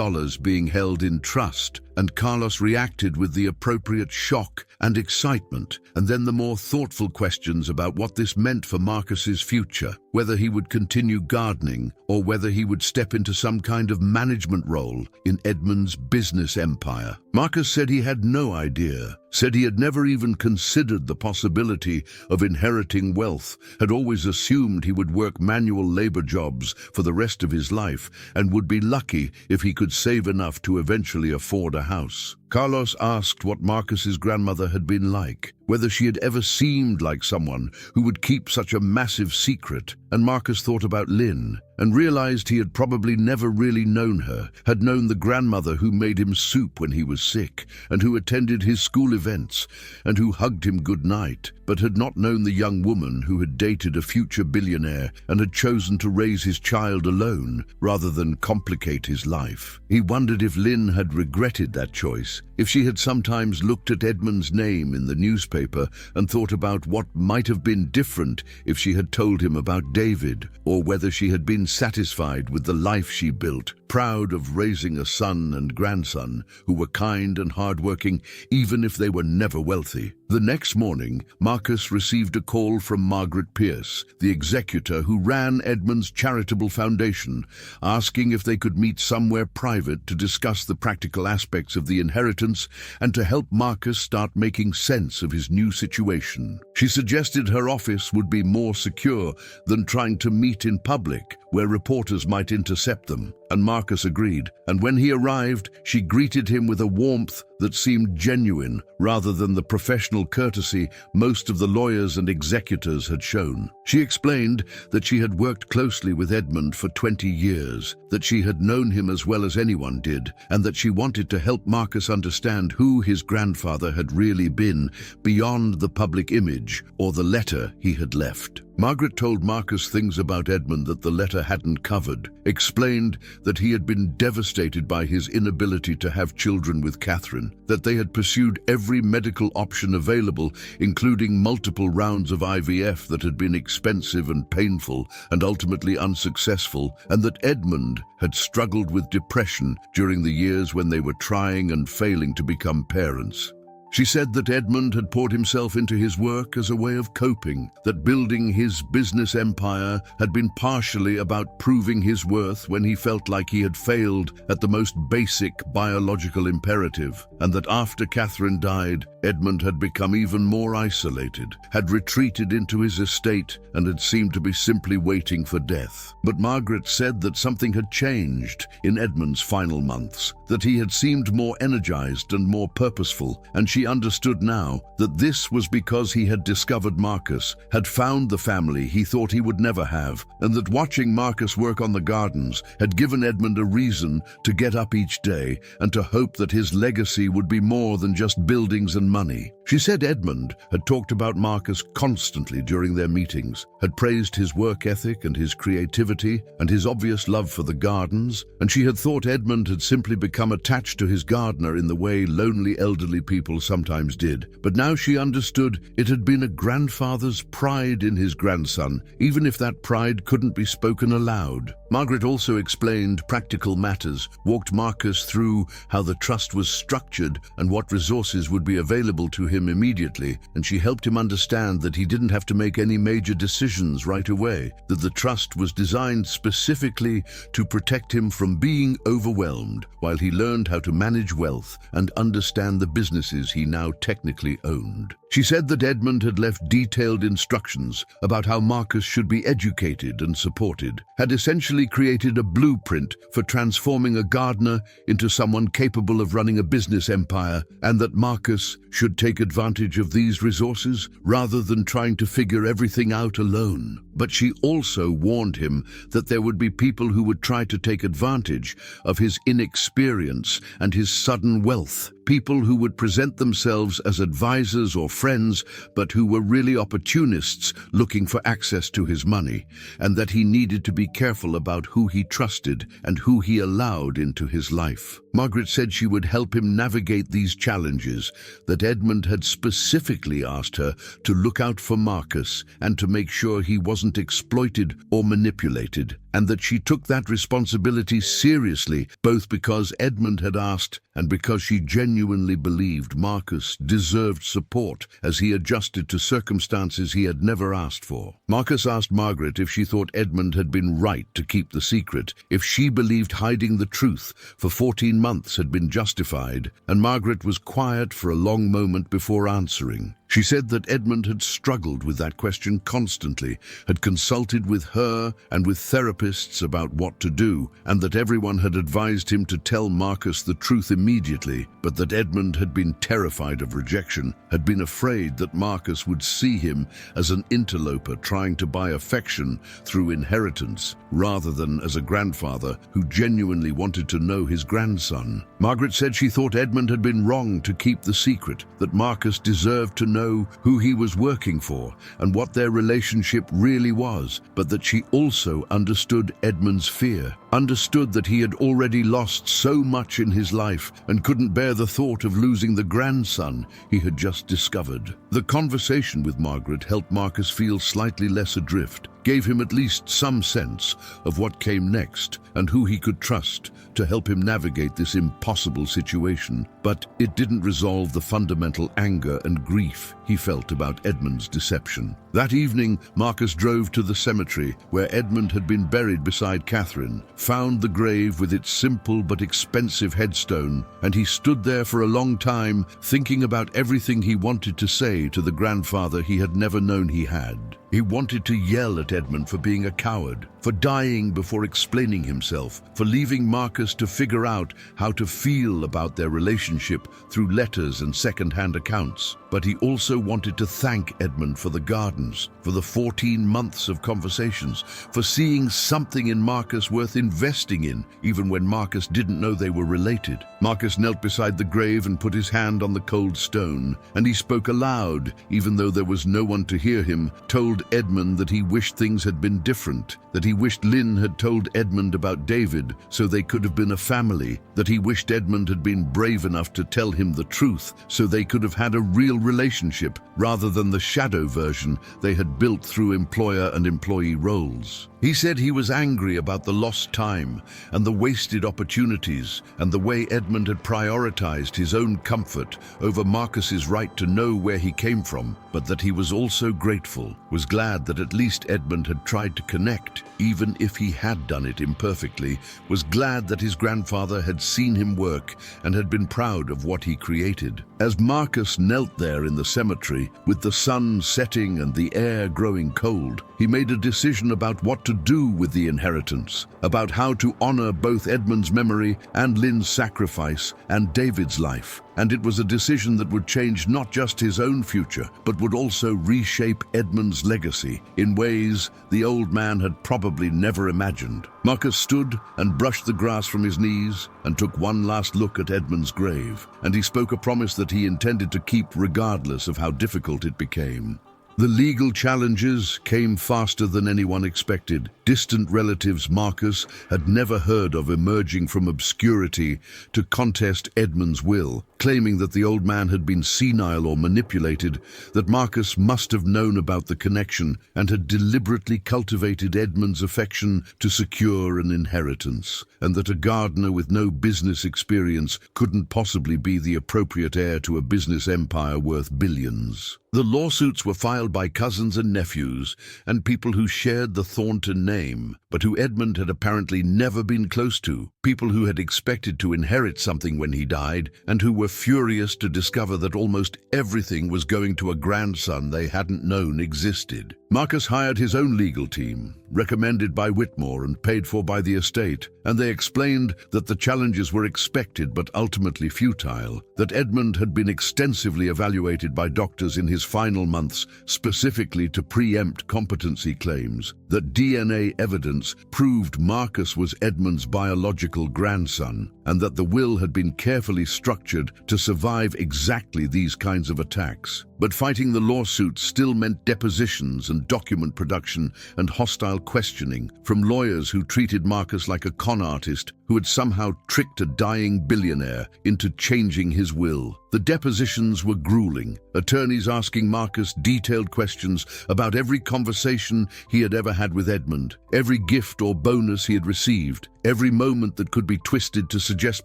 being held in trust, and Carlos reacted with the appropriate shock and excitement, and then the more thoughtful questions about what this meant for Marcus's future, whether he would continue gardening or whether he would step into some kind of management role in Edmund's business empire. Marcus said he had no idea, said he had never even considered the possibility of inheriting wealth, had always assumed he would work manual labor jobs for the rest of his life and would be lucky if he could save enough to eventually afford a house. Carlos asked what Marcus's grandmother had been like, whether she had ever seemed like someone who would keep such a massive secret, and Marcus thought about Lynn and realized he had probably never really known her, had known the grandmother who made him soup when he was sick and who attended his school events and who hugged him goodnight, but had not known the young woman who had dated a future billionaire and had chosen to raise his child alone rather than complicate his life. He wondered if Lynn had regretted that choice, if she had sometimes looked at Edmund's name in the newspaper and thought about what might have been different if she had told him about David, or whether she had been satisfied with the life she built proud of raising a son and grandson who were kind and hardworking, even if they were never wealthy. The next morning, Marcus received a call from Margaret Pierce, the executor who ran Edmund's charitable foundation, asking if they could meet somewhere private to discuss the practical aspects of the inheritance and to help Marcus start making sense of his new situation. She suggested her office would be more secure than trying to meet in public, where reporters might intercept them, and Marcus agreed. And when he arrived, she greeted him with a warmth that seemed genuine rather than the professional courtesy most of the lawyers and executors had shown. She explained that she had worked closely with Edmund for 20 years, that she had known him as well as anyone did, and that she wanted to help Marcus understand who his grandfather had really been beyond the public image or the letter he had left. Margaret told Marcus things about Edmund that the letter hadn't covered, explained that he had been devastated by his inability to have children with Catherine, that they had pursued every medical option available, including multiple rounds of IVF that had been expensive and painful and ultimately unsuccessful, and that Edmund had struggled with depression during the years when they were trying and failing to become parents. She said that Edmund had poured himself into his work as a way of coping, that building his business empire had been partially about proving his worth when he felt like he had failed at the most basic biological imperative, and that after Catherine died, Edmund had become even more isolated, had retreated into his estate, and had seemed to be simply waiting for death. But Margaret said that something had changed in Edmund's final months, that he had seemed more energized and more purposeful, and she understood now that this was because he had discovered Marcus, had found the family he thought he would never have, and that watching Marcus work on the gardens had given Edmund a reason to get up each day and to hope that his legacy would be more than just buildings and money. She said Edmund had talked about Marcus constantly during their meetings, had praised his work ethic and his creativity and his obvious love for the gardens, and she had thought Edmund had simply become attached to his gardener in the way lonely elderly people sometimes did. But now she understood it had been a grandfather's pride in his grandson, even if that pride couldn't be spoken aloud. Margaret also explained practical matters, walked Marcus through how the trust was structured and what resources would be available to him immediately, and she helped him understand that he didn't have to make any major decisions right away, that the trust was designed specifically to protect him from being overwhelmed while he learned how to manage wealth and understand the businesses he now technically owned. She said that Edmund had left detailed instructions about how Marcus should be educated and supported, had essentially created a blueprint for transforming a gardener into someone capable of running a business empire, and that Marcus should take advantage of these resources rather than trying to figure everything out alone. But she also warned him that there would be people who would try to take advantage of his inexperience and his sudden wealth, people who would present themselves as advisors or friends, but who were really opportunists looking for access to his money, and that he needed to be careful about who he trusted and who he allowed into his life. Margaret said she would help him navigate these challenges, that Edmund had specifically asked her to look out for Marcus and to make sure he wasn't exploited or manipulated, and that she took that responsibility seriously, both because Edmund had asked and because she genuinely believed Marcus deserved support as he adjusted to circumstances he had never asked for. Marcus asked Margaret if she thought Edmund had been right to keep the secret, if she believed hiding the truth for 14 months had been justified, and Margaret was quiet for a long moment before answering. She said that Edmund had struggled with that question constantly, had consulted with her and with therapists about what to do, and that everyone had advised him to tell Marcus the truth immediately, but that Edmund had been terrified of rejection, had been afraid that Marcus would see him as an interloper trying to buy affection through inheritance, rather than as a grandfather who genuinely wanted to know his grandson. Margaret said she thought Edmund had been wrong to keep the secret, that Marcus deserved to know who he was working for and what their relationship really was, but that she also understood Edmund's fear. understood that he had already lost so much in his life and couldn't bear the thought of losing the grandson he had just discovered. The conversation with Margaret helped Marcus feel slightly less adrift, gave him at least some sense of what came next and who he could trust to help him navigate this impossible situation. But it didn't resolve the fundamental anger and grief he felt about Edmund's deception. That evening, Marcus drove to the cemetery where Edmund had been buried beside Catherine, found the grave with its simple but expensive headstone, and he stood there for a long time thinking about everything he wanted to say to the grandfather he had never known he had. He wanted to yell at Edmund for being a coward, for dying before explaining himself, for leaving Marcus to figure out how to feel about their relationship through letters and second-hand accounts. But he also wanted to thank Edmund for the gardens, for the 14 months of conversations, for seeing something in Marcus worth investing in, even when Marcus didn't know they were related. Marcus knelt beside the grave and put his hand on the cold stone, and he spoke aloud, even though there was no one to hear him, told Edmund that he wished things had been different, that he wished Lynn had told Edmund about David so they could have been a family, that he wished Edmund had been brave enough to tell him the truth so they could have had a real relationship rather than the shadow version they had built through employer and employee roles. He said he was angry about the lost time and the wasted opportunities and the way Edmund had prioritized his own comfort over Marcus's right to know where he came from, but that he was also grateful, was glad that at least Edmund had tried to connect, even if he had done it imperfectly, was glad that his grandfather had seen him work and had been proud of what he created. As Marcus knelt there in the cemetery, with the sun setting and the air growing cold, he made a decision about what to do with the inheritance, about how to honor both Edmund's memory and Lynn's sacrifice and David's life. And it was a decision that would change not just his own future, but would also reshape Edmund's legacy in ways the old man had probably never imagined. Marcus stood and brushed the grass from his knees and took one last look at Edmund's grave, and he spoke a promise that he intended to keep regardless of how difficult it became. The legal challenges came faster than anyone expected. Distant relatives Marcus had never heard of emerging from obscurity to contest Edmund's will, claiming that the old man had been senile or manipulated, that Marcus must have known about the connection and had deliberately cultivated Edmund's affection to secure an inheritance, and that a gardener with no business experience couldn't possibly be the appropriate heir to a business empire worth billions. The lawsuits were filed by cousins and nephews and people who shared the Thornton name, but who Edmund had apparently never been close to, people who had expected to inherit something when he died and who were furious to discover that almost everything was going to a grandson they hadn't known existed. Marcus hired his own legal team, recommended by Whitmore and paid for by the estate, and they explained that the challenges were expected but ultimately futile, that Edmund had been extensively evaluated by doctors in his final months specifically to preempt competency claims, that DNA evidence proved Marcus was Edmund's biological grandson, and that the will had been carefully structured to survive exactly these kinds of attacks. But fighting the lawsuits still meant depositions and document production and hostile questioning from lawyers who treated Marcus like a con artist who had somehow tricked a dying billionaire into changing his will. The depositions were grueling, attorneys asking Marcus detailed questions about every conversation he had ever had with Edmund, every gift or bonus he had received, every moment that could be twisted to suggest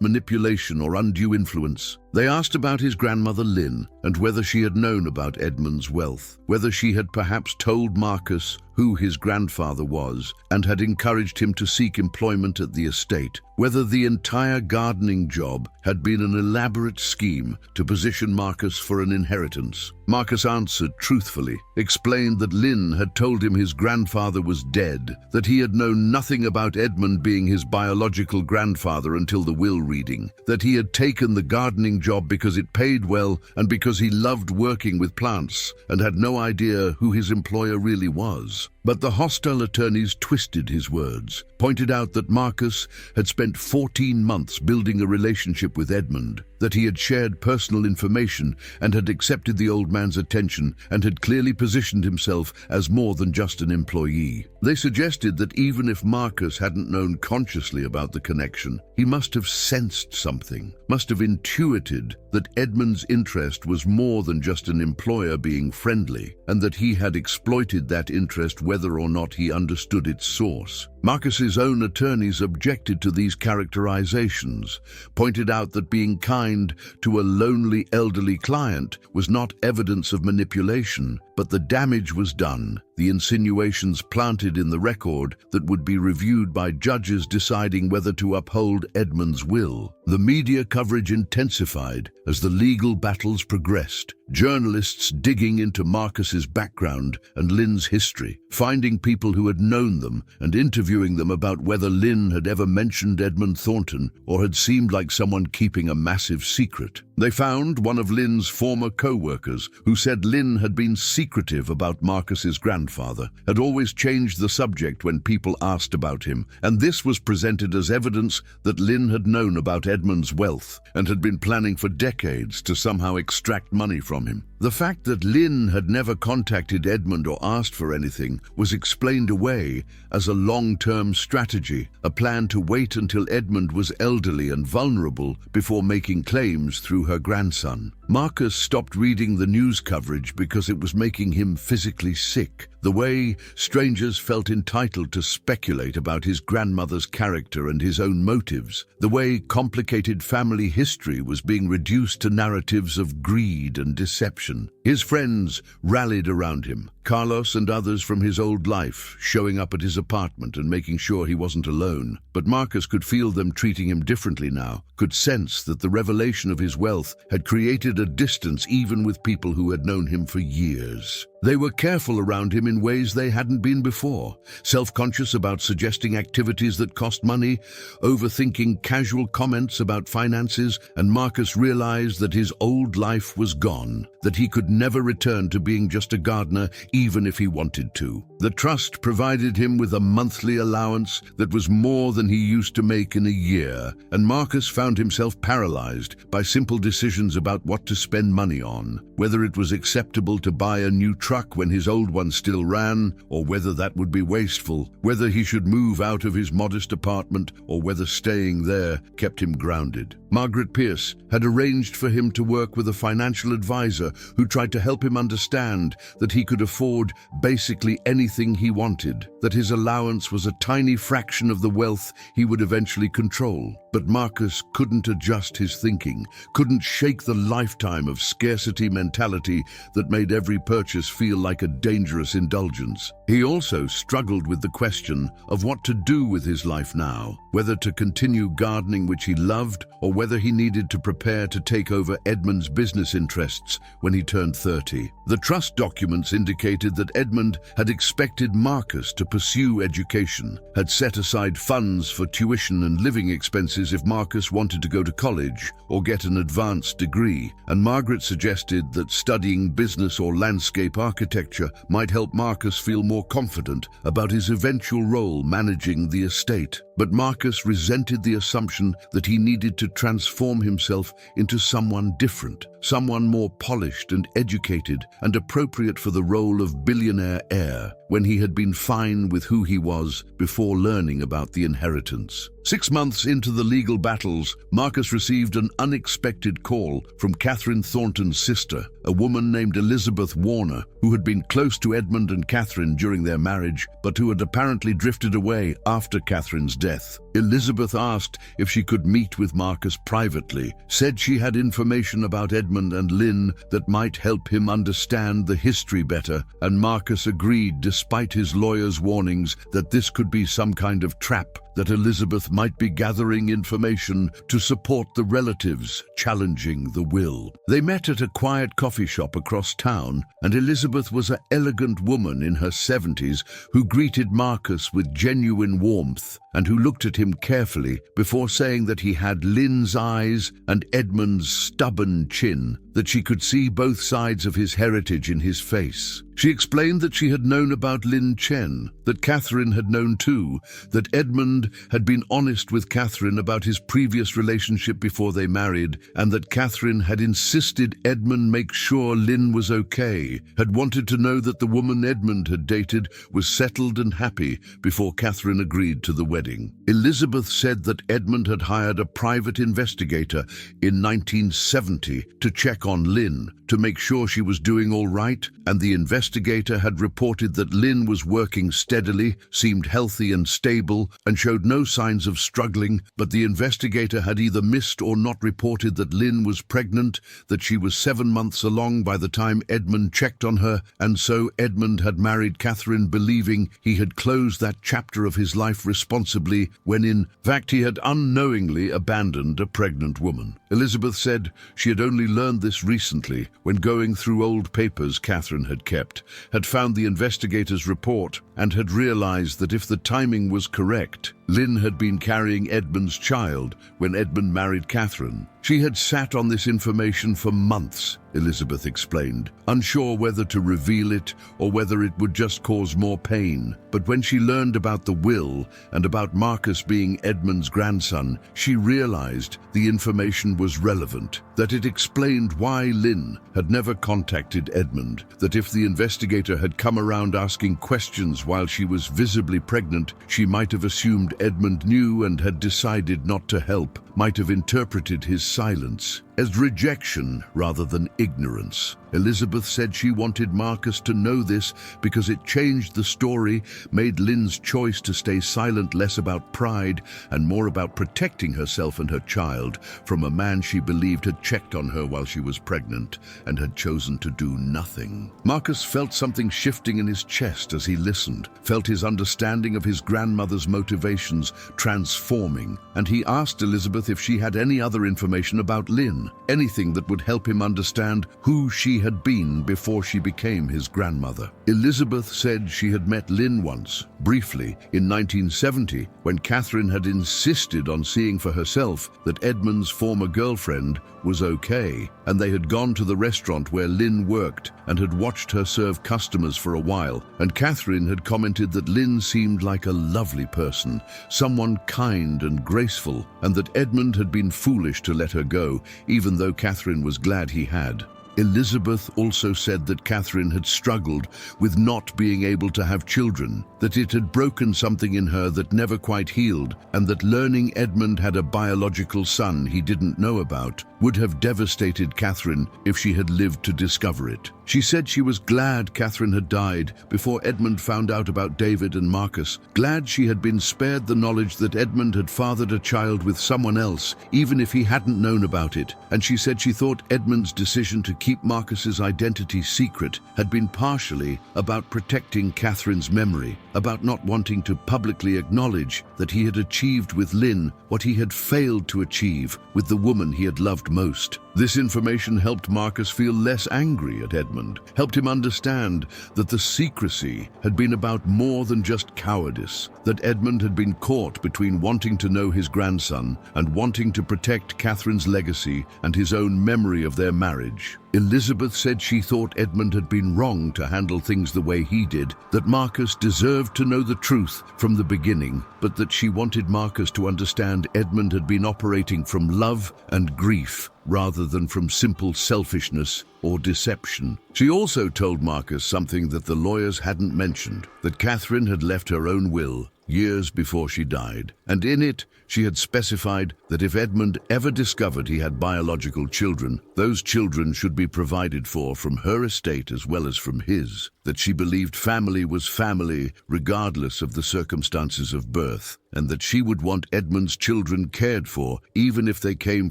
manipulation or undue influence. They asked about his grandmother Lynn and whether she had known about Edmund's wealth, whether she had perhaps told Marcus who his grandfather was and had encouraged him to seek employment at the estate, whether the entire gardening job had been an elaborate scheme to position Marcus for an inheritance. Marcus answered truthfully, explained that Lynn had told him his grandfather was dead, that he had known nothing about Edmund being his biological grandfather until the will reading, that he had taken the gardening job because it paid well and because he loved working with plants and had no idea who his employer really was. But the hostile attorneys twisted his words, pointed out that Marcus had spent 14 months building a relationship with Edmund, that he had shared personal information and had accepted the old man's attention and had clearly positioned himself as more than just an employee. They suggested that even if Marcus hadn't known consciously about the connection, he must have sensed something, must have intuited that Edmund's interest was more than just an employer being friendly, and that he had exploited that interest whether or not he understood its source. Marcus's own attorneys objected to these characterizations, pointed out that being kind to a lonely elderly client was not evidence of manipulation, but the damage was done, the insinuations planted in the record that would be reviewed by judges deciding whether to uphold Edmund's will. The media coverage intensified as the legal battles progressed, journalists digging into Marcus's background and Lynn's history, finding people who had known them and interviewing them about whether Lynn had ever mentioned Edmund Thornton or had seemed like someone keeping a massive secret. They found one of Lynn's former co-workers who said Lynn had been secretive about Marcus's grandfather, had always changed the subject when people asked about him, and this was presented as evidence that Lynn had known about Edmund's wealth and had been planning for decades to somehow extract money from him. The fact that Lynn had never contacted Edmund or asked for anything was explained away as a long-term strategy, a plan to wait until Edmund was elderly and vulnerable before making claims through her grandson. Marcus stopped reading the news coverage because it was making him physically sick. The way strangers felt entitled to speculate about his grandmother's character and his own motives. The way complicated family history was being reduced to narratives of greed and deception. His friends rallied around him, Carlos and others from his old life, showing up at his apartment and making sure he wasn't alone. But Marcus could feel them treating him differently now, could sense that the revelation of his wealth had created a distance even with people who had known him for years. They were careful around him in ways they hadn't been before, self-conscious about suggesting activities that cost money, overthinking casual comments about finances, and Marcus realized that his old life was gone, that he could never return to being just a gardener even if he wanted to. The trust provided him with a monthly allowance that was more than he used to make in a year, and Marcus found himself paralyzed by simple decisions about what to spend money on, whether it was acceptable to buy a new truck when his old one still ran, or whether that would be wasteful, whether he should move out of his modest apartment, or whether staying there kept him grounded. Margaret Pierce had arranged for him to work with a financial advisor who tried to help him understand that he could afford basically anything he wanted, that his allowance was a tiny fraction of the wealth he would eventually control. But Marcus couldn't adjust his thinking, couldn't shake the lifetime of scarcity mentality that made every purchase feel like a dangerous indulgence. He also struggled with the question of what to do with his life now, whether to continue gardening, which he loved, or whether he needed to prepare to take over Edmund's business interests when he turned 30. The trust documents indicated that Edmund had expected Marcus to pursue education, had set aside funds for tuition and living expenses if Marcus wanted to go to college or get an advanced degree, and Margaret suggested that studying business or landscape architecture might help Marcus feel more confident about his eventual role managing the estate. But Marcus resented the assumption that he needed to transform himself into someone different, someone more polished and educated and appropriate for the role of billionaire heir, when he had been fine with who he was before learning about the inheritance. 6 months into the legal battles, Marcus received an unexpected call from Catherine Thornton's sister, a woman named Elizabeth Warner, who had been close to Edmund and Catherine during their marriage, but who had apparently drifted away after Catherine's death. Elizabeth asked if she could meet with Marcus privately, said she had information about Edmund and Lynn that might help him understand the history better, and Marcus agreed despite his lawyer's warnings that this could be some kind of trap, that Elizabeth might be gathering information to support the relatives challenging the will. They met at a quiet coffee shop across town, and Elizabeth was an elegant woman in her 70s who greeted Marcus with genuine warmth and who looked at him carefully before saying that he had Lynn's eyes and Edmund's stubborn chin, that she could see both sides of his heritage in his face. She explained that she had known about Lin Chen, that Catherine had known too, that Edmund had been honest with Catherine about his previous relationship before they married, and that Catherine had insisted Edmund make sure Lin was okay, had wanted to know that the woman Edmund had dated was settled and happy before Catherine agreed to the wedding. Elizabeth said that Edmund had hired a private investigator in 1970 to check on Lin, to make sure she was doing all right, and the investigator had reported that Lin was working steadily, seemed healthy and stable, and showed no signs of struggling, but the investigator had either missed or not reported that Lin was pregnant, that she was 7 months along by the time Edmund checked on her, and so Edmund had married Catherine believing he had closed that chapter of his life responsibly, when in fact he had unknowingly abandoned a pregnant woman. Elizabeth said she had only learned this recently, when going through old papers Catherine had kept, had found the investigator's report, and had realized that if the timing was correct, Lin had been carrying Edmund's child when Edmund married Catherine. She had sat on this information for months, Elizabeth explained, unsure whether to reveal it or whether it would just cause more pain. But when she learned about the will and about Marcus being Edmund's grandson, she realized the information was relevant, that it explained why Lin had never contacted Edmund, that if the investigator had come around asking questions while she was visibly pregnant, she might have assumed Edmund knew and had decided not to help, might have interpreted his silence as rejection rather than ignorance. Elizabeth said she wanted Marcus to know this because it changed the story, made Lin's choice to stay silent less about pride and more about protecting herself and her child from a man she believed had checked on her while she was pregnant and had chosen to do nothing. Marcus felt something shifting in his chest as he listened, felt his understanding of his grandmother's motivations transforming, and he asked Elizabeth if she had any other information about Lin, anything that would help him understand who she had been before she became his grandmother. Elizabeth said she had met Lin once, briefly, in 1970, when Catherine had insisted on seeing for herself that Edmund's former girlfriend was okay, and they had gone to the restaurant where Lin worked and had watched her serve customers for a while, and Catherine had commented that Lin seemed like a lovely person, someone kind and graceful, and that Edmund had been foolish to let her go, even though Catherine was glad he had. Elizabeth also said that Catherine had struggled with not being able to have children, that it had broken something in her that never quite healed, and that learning Edmund had a biological son he didn't know about would have devastated Catherine if she had lived to discover it. She said she was glad Catherine had died before Edmund found out about David and Marcus, glad she had been spared the knowledge that Edmund had fathered a child with someone else, even if he hadn't known about it, and she said she thought Edmund's decision to keep Marcus's identity secret had been partially about protecting Catherine's memory, about not wanting to publicly acknowledge that he had achieved with Lin what he had failed to achieve with the woman he had loved most. This information helped Marcus feel less angry at Edmund, helped him understand that the secrecy had been about more than just cowardice, that Edmund had been caught between wanting to know his grandson and wanting to protect Catherine's legacy and his own memory of their marriage. Elizabeth said she thought Edmund had been wrong to handle things the way he did, that Marcus deserved to know the truth from the beginning, but that she wanted Marcus to understand Edmund had been operating from love and grief rather than from simple selfishness or deception. She also told Marcus something that the lawyers hadn't mentioned, that Catherine had left her own will years before she died, and in it she had specified that if Edmund ever discovered he had biological children, those children should be provided for from her estate as well as from his, that she believed family was family regardless of the circumstances of birth, and that she would want Edmund's children cared for even if they came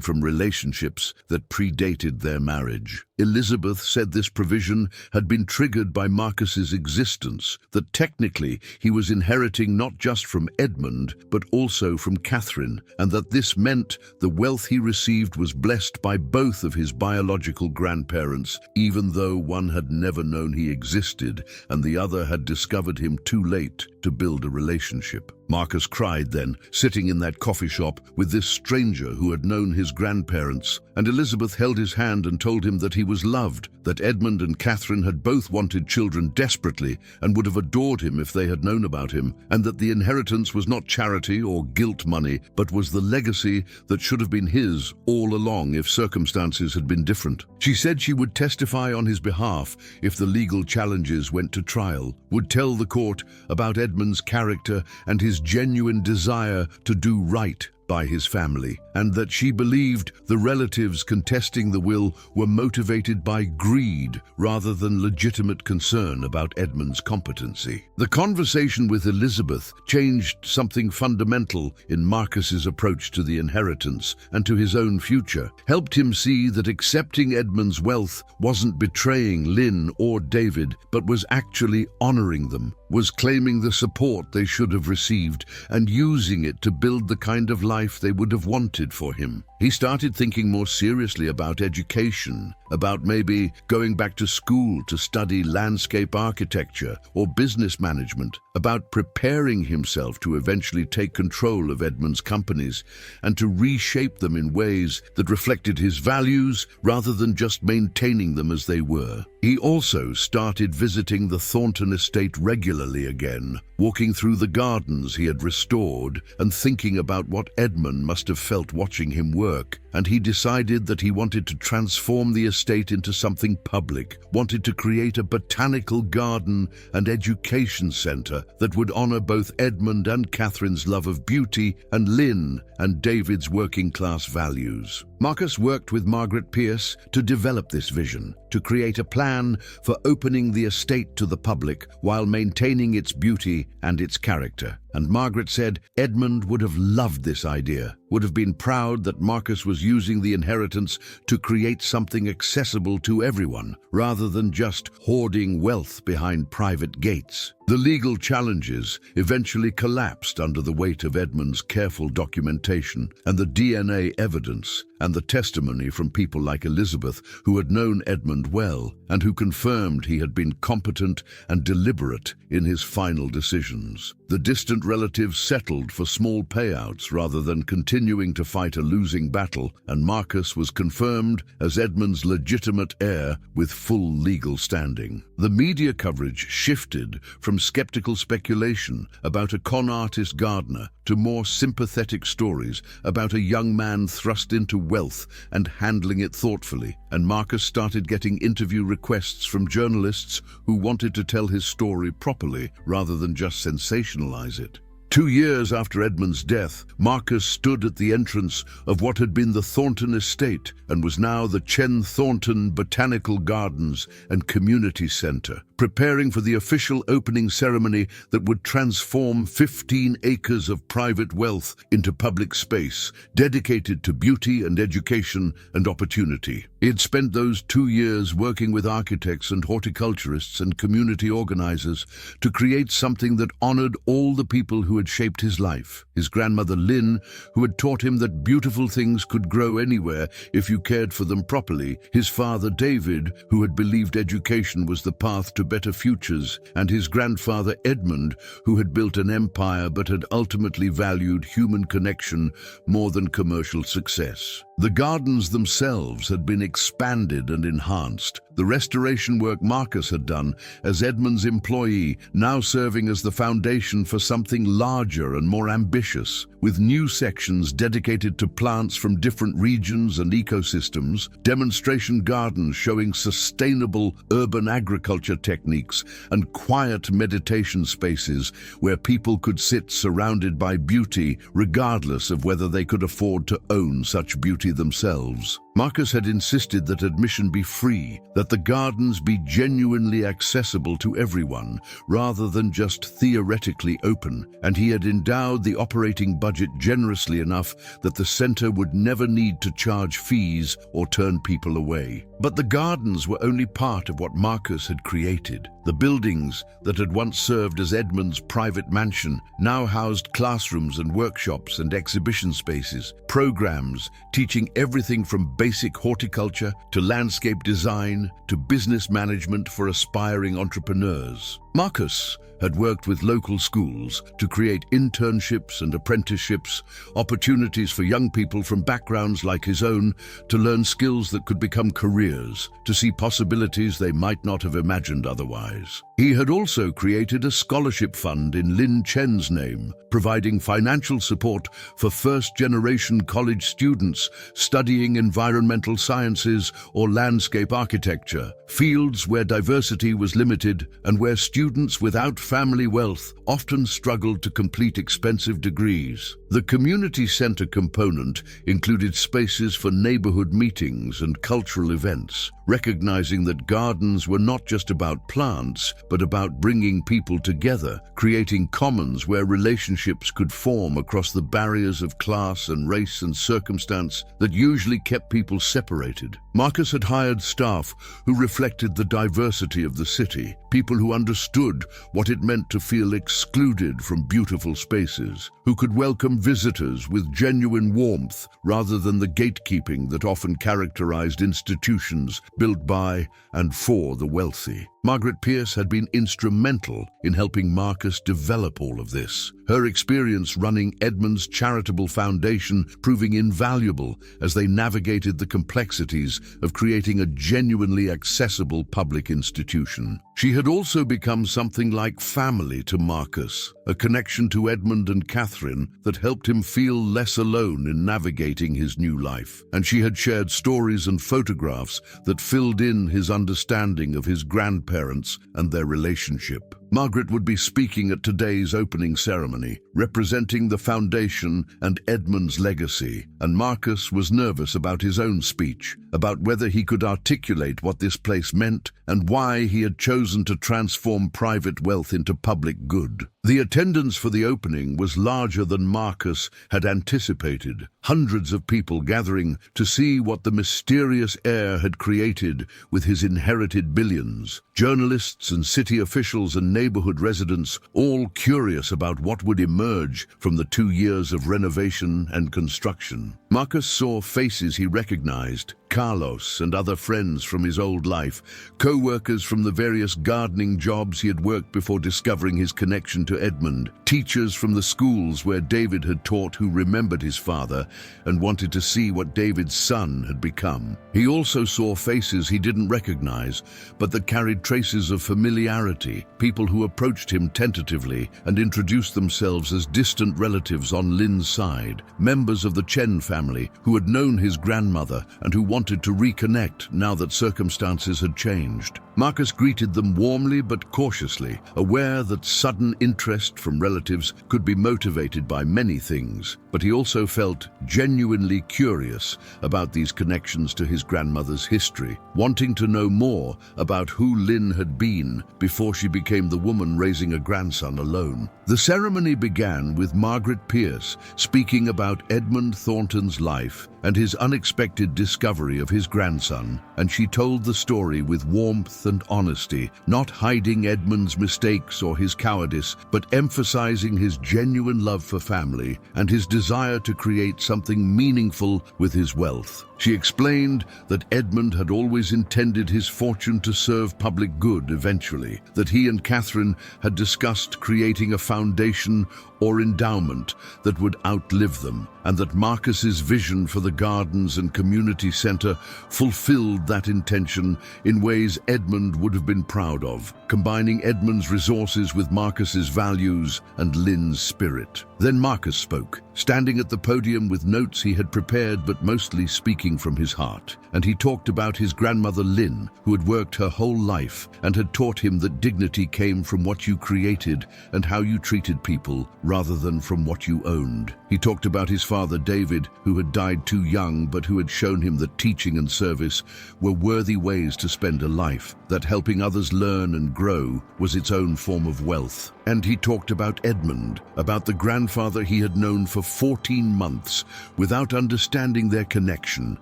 from relationships that predated their marriage. Elizabeth said this provision had been triggered by Marcus's existence, that technically he was inheriting not just from Edmund but also from Catherine, and that this meant the wealth he received was blessed by both of his biological grandparents, even though one had never known he existed and the other had discovered him too late to build a relationship. Marcus cried then, sitting in that coffee shop with this stranger who had known his grandparents, and Elizabeth held his hand and told him that he was loved, that Edmund and Catherine had both wanted children desperately and would have adored him if they had known about him, and that the inheritance was not charity or guilt money, but was the legacy that should have been his all along if circumstances had been different. She said she would testify on his behalf if the legal challenges went to trial, would tell the court about Edmund's character and his genuine desire to do right by his family, and that she believed the relatives contesting the will were motivated by greed rather than legitimate concern about Edmund's competency. The conversation with Elizabeth changed something fundamental in Marcus's approach to the inheritance and to his own future, helped him see that accepting Edmund's wealth wasn't betraying Lynn or David, but was actually honoring them, was claiming the support they should have received and using it to build the kind of life they would have wanted for him. He started thinking more seriously about education, about maybe going back to school to study landscape architecture or business management, about preparing himself to eventually take control of Edmund's companies and to reshape them in ways that reflected his values rather than just maintaining them as they were. He also started visiting the Thornton estate regularly again, walking through the gardens he had restored and thinking about what Edmund must have felt watching him work, and he decided that he wanted to transform the estate into something public, wanted to create a botanical garden and education center that would honor both Edmund and Catherine's love of beauty and Lynn and David's working-class values. Marcus worked with Margaret Pierce to develop this vision, to create a plan for opening the estate to the public while maintaining its beauty and its character. And Margaret said Edmund would have loved this idea, would have been proud that Marcus was using the inheritance to create something accessible to everyone, rather than just hoarding wealth behind private gates. The legal challenges eventually collapsed under the weight of Edmund's careful documentation and the DNA evidence and the testimony from people like Elizabeth, who had known Edmund well and who confirmed he had been competent and deliberate in his final decisions. The distant relatives settled for small payouts rather than continuing to fight a losing battle, and Marcus was confirmed as Edmund's legitimate heir with full legal standing. The media coverage shifted from skeptical speculation about a con artist gardener to more sympathetic stories about a young man thrust into wealth and handling it thoughtfully, and Marcus started getting interview requests from journalists who wanted to tell his story properly rather than just sensationalize it. 2 years after Edmund's death, Marcus stood at the entrance of what had been the Thornton estate and was now the Chen Thornton Botanical Gardens and Community Center, preparing for the official opening ceremony that would transform 15 acres of private wealth into public space, dedicated to beauty and education and opportunity. He had spent those 2 years working with architects and horticulturists and community organizers to create something that honored all the people who had shaped his life. His grandmother Lynn, who had taught him that beautiful things could grow anywhere if you cared for them properly, his father David, who had believed education was the path to better futures, and his grandfather Edmund, who had built an empire but had ultimately valued human connection more than commercial success. The gardens themselves had been expanded and enhanced, the restoration work Marcus had done as Edmund's employee now serving as the foundation for something larger and more ambitious, with new sections dedicated to plants from different regions and ecosystems, demonstration gardens showing sustainable urban agriculture techniques, and quiet meditation spaces where people could sit surrounded by beauty regardless of whether they could afford to own such beauty themselves. Marcus had insisted that admission be free, that the gardens be genuinely accessible to everyone, rather than just theoretically open, and he had endowed the operating budget generously enough that the center would never need to charge fees or turn people away. But the gardens were only part of what Marcus had created. The buildings that had once served as Edmund's private mansion now housed classrooms and workshops and exhibition spaces, programs teaching everything from basic horticulture to landscape design to business management for aspiring entrepreneurs. Marcus had worked with local schools to create internships and apprenticeships, opportunities for young people from backgrounds like his own to learn skills that could become careers, to see possibilities they might not have imagined otherwise. He had also created a scholarship fund in Lin Chen's name, providing financial support for first-generation college students studying environmental sciences or landscape architecture, fields where diversity was limited and where students without family wealth often struggled to complete expensive degrees. The community center component included spaces for neighborhood meetings and cultural events, recognizing that gardens were not just about plants, but about bringing people together, creating commons where relationships could form across the barriers of class and race and circumstance that usually kept people separated. Marcus had hired staff who reflected the diversity of the city, people who understood what it meant to feel excluded from beautiful spaces, who could welcome visitors with genuine warmth rather than the gatekeeping that often characterized institutions built by and for the wealthy. Margaret Pierce had been instrumental in helping Marcus develop all of this, her experience running Edmund's charitable foundation proving invaluable as they navigated the complexities of creating a genuinely accessible public institution. She had also become something like family to Marcus, a connection to Edmund and Catherine that helped him feel less alone in navigating his new life. And she had shared stories and photographs that filled in his understanding of his grandparents and their relationship. Margaret would be speaking at today's opening ceremony, representing the foundation and Edmund's legacy, and Marcus was nervous about his own speech, about whether he could articulate what this place meant and why he had chosen to transform private wealth into public good. The attendance for the opening was larger than Marcus had anticipated, hundreds of people gathering to see what the mysterious heir had created with his inherited billions. Journalists and city officials and neighborhood residents, all curious about what would emerge from the 2 years of renovation and construction. Marcus saw faces he recognized, Carlos and other friends from his old life, co-workers from the various gardening jobs he had worked before discovering his connection to Edmund, teachers from the schools where David had taught who remembered his father and wanted to see what David's son had become. He also saw faces he didn't recognize, but that carried traces of familiarity, people who approached him tentatively and introduced themselves as distant relatives on Lin's side, members of the Chen family who had known his grandmother and who wanted to reconnect now that circumstances had changed. Marcus greeted them warmly but cautiously, aware that sudden interest from relatives could be motivated by many things, but he also felt genuinely curious about these connections to his grandmother's history, wanting to know more about who Lin had been before she became the woman raising a grandson alone. The ceremony began with Margaret Pierce speaking about Edmund Thornton's life and his unexpected discovery of his grandson, and she told the story with warmth and honesty, not hiding Edmund's mistakes or his cowardice, but emphasizing his genuine love for family and his desire to create something meaningful with his wealth. She explained that Edmund had always intended his fortune to serve public good eventually, that he and Catherine had discussed creating a foundation or endowment that would outlive them, and that Marcus's vision for the gardens and community center fulfilled that intention in ways Edmund would have been proud of, combining Edmund's resources with Marcus's values and Lin's spirit. Then Marcus spoke, standing at the podium with notes he had prepared but mostly speaking from his heart, and he talked about his grandmother Lin, who had worked her whole life and had taught him that dignity came from what you created and how you treated people, rather than from what you owned. He talked about his father David, who had died too young but who had shown him that teaching and service were worthy ways to spend a life, that helping others learn and grow was its own form of wealth. And he talked about Edmund, about the grandfather he had known for 14 months without understanding their connection,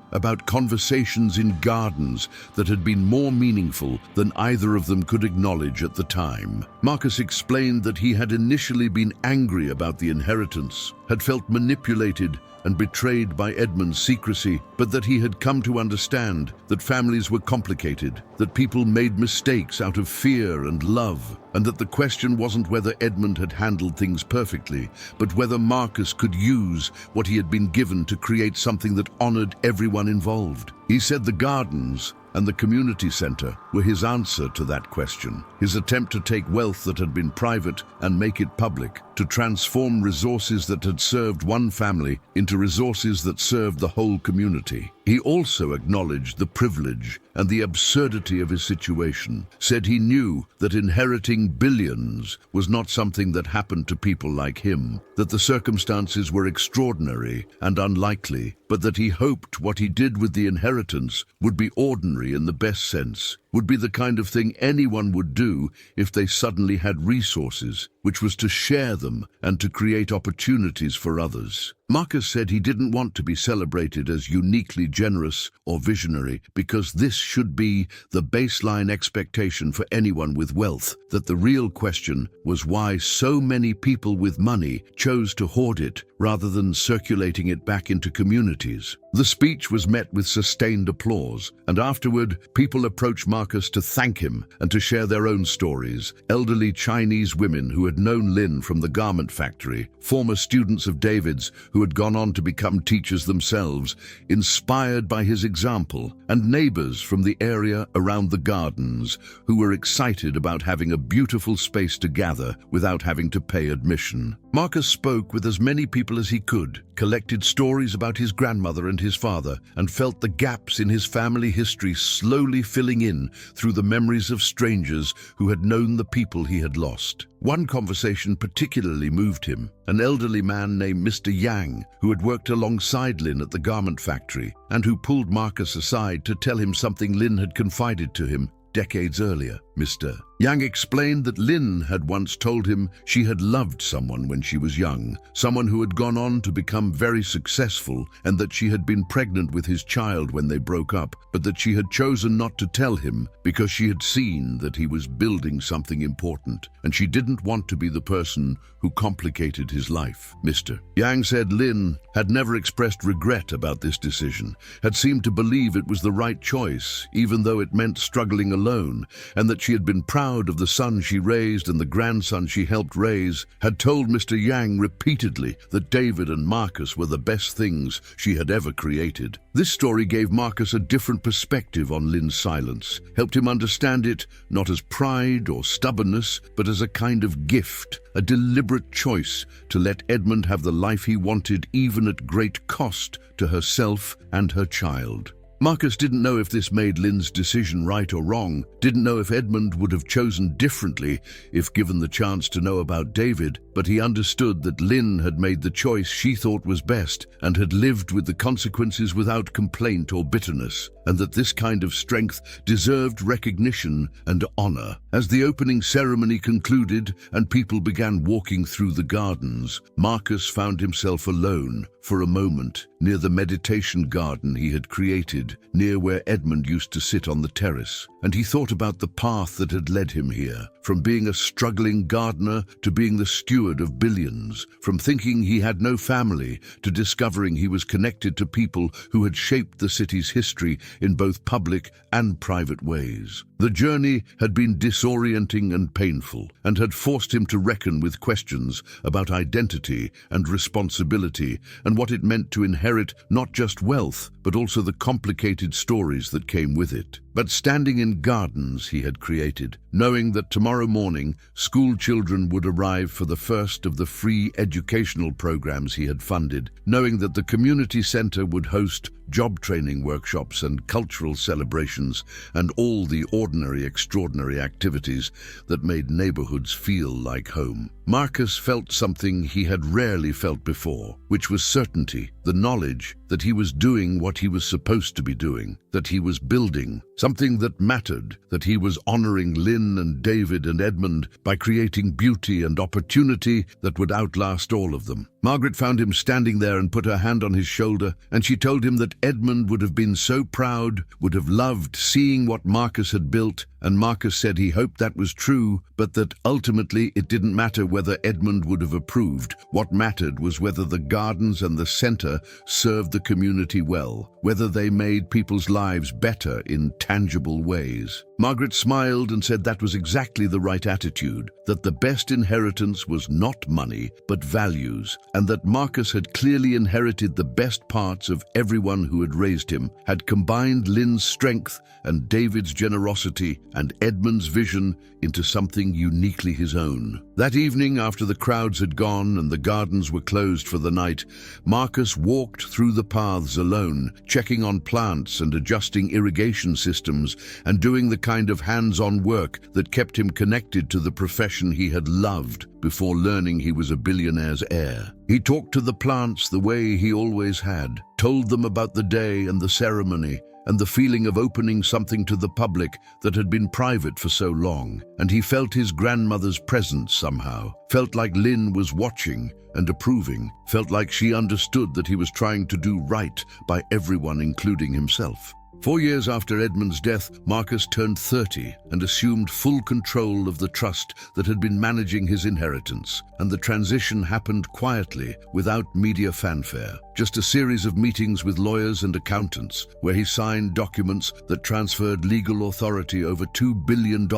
about conversations in gardens that had been more meaningful than either of them could acknowledge at the time. Marcus explained that he had initially been angry about the inheritance, had felt felt manipulated and betrayed by Edmund's secrecy, but that he had come to understand that families were complicated, that people made mistakes out of fear and love, and that the question wasn't whether Edmund had handled things perfectly, but whether Marcus could use what he had been given to create something that honored everyone involved. He said the gardens and the community center were his answer to that question, his attempt to take wealth that had been private and make it public, to transform resources that had served one family into resources that served the whole community. He also acknowledged the privilege and the absurdity of his situation, said he knew that inheriting billions was not something that happened to people like him, that the circumstances were extraordinary and unlikely, but that he hoped what he did with the inheritance would be ordinary in the best sense, would be the kind of thing anyone would do if they suddenly had resources, which was to share them and to create opportunities for others. Marcus said he didn't want to be celebrated as uniquely generous or visionary because this should be the baseline expectation for anyone with wealth, that the real question was why so many people with money chose to hoard it rather than circulating it back into communities. The speech was met with sustained applause, and afterward, people approached Marcus to thank him and to share their own stories. Elderly Chinese women who had known Lin from the garment factory, former students of David's who had gone on to become teachers themselves, inspired by his example, and neighbors from the area around the gardens who were excited about having a beautiful space to gather without having to pay admission. Marcus spoke with as many people as he could, collected stories about his grandmother and his father, and felt the gaps in his family history slowly filling in through the memories of strangers who had known the people he had lost. One conversation particularly moved him, an elderly man named Mr. Yang, who had worked alongside Lin at the garment factory, and who pulled Marcus aside to tell him something Lin had confided to him decades earlier. Mr. Yang explained that Lin had once told him she had loved someone when she was young, someone who had gone on to become very successful, and that she had been pregnant with his child when they broke up, but that she had chosen not to tell him because she had seen that he was building something important, and she didn't want to be the person who complicated his life. Mr. Yang said Lin had never expressed regret about this decision, had seemed to believe it was the right choice, even though it meant struggling alone, and that she had been proud of the son she raised and the grandson she helped raise, had told Mr. Yang repeatedly that David and Marcus were the best things she had ever created. This story gave Marcus a different perspective on Lin's silence, helped him understand it not as pride or stubbornness, but as a kind of gift, a deliberate choice to let Edmund have the life he wanted even at great cost to herself and her child. Marcus didn't know if this made Lin's decision right or wrong, didn't know if Edmund would have chosen differently if given the chance to know about David, but he understood that Lin had made the choice she thought was best and had lived with the consequences without complaint or bitterness, and that this kind of strength deserved recognition and honor. As the opening ceremony concluded and people began walking through the gardens, Marcus found himself alone for a moment near the meditation garden he had created, near where Edmund used to sit on the terrace. And he thought about the path that had led him here, from being a struggling gardener to being the steward of billions, from thinking he had no family to discovering he was connected to people who had shaped the city's history in both public and private ways. The journey had been disorienting and painful, and had forced him to reckon with questions about identity and responsibility, and what it meant to inherit not just wealth, but also the complicated stories that came with it. But standing in gardens he had created, knowing that tomorrow morning school children would arrive for the first of the free educational programs he had funded, knowing that the community center would host job training workshops and cultural celebrations, and all the ordinary, extraordinary activities that made neighborhoods feel like home. Marcus felt something he had rarely felt before, which was certainty, the knowledge that he was doing what he was supposed to be doing, that he was building something that mattered, that he was honoring Lin and David and Edmund by creating beauty and opportunity that would outlast all of them. Margaret found him standing there and put her hand on his shoulder, and she told him that Edmund would have been so proud, would have loved seeing what Marcus had built, and Marcus said he hoped that was true, but that ultimately it didn't matter whether Edmund would have approved. What mattered was whether the gardens and the center served the community well, whether they made people's lives better in tangible ways. Margaret smiled and said that was exactly the right attitude, that the best inheritance was not money, but values, and that Marcus had clearly inherited the best parts of everyone who had raised him, had combined Lynn's strength and David's generosity and Edmund's vision into something uniquely his own. That evening, after the crowds had gone and the gardens were closed for the night, Marcus walked through the paths alone, checking on plants and adjusting irrigation systems and doing the kind of hands-on work that kept him connected to the profession he had loved before learning he was a billionaire's heir. He talked to the plants the way he always had, told them about the day and the ceremony, and the feeling of opening something to the public that had been private for so long. And he felt his grandmother's presence somehow, felt like Lynn was watching and approving, felt like she understood that he was trying to do right by everyone, including himself. 4 years after Edmund's death, Marcus turned 30 and assumed full control of the trust that had been managing his inheritance, and the transition happened quietly, without media fanfare. Just a series of meetings with lawyers and accountants, where he signed documents that transferred legal authority over $2 billion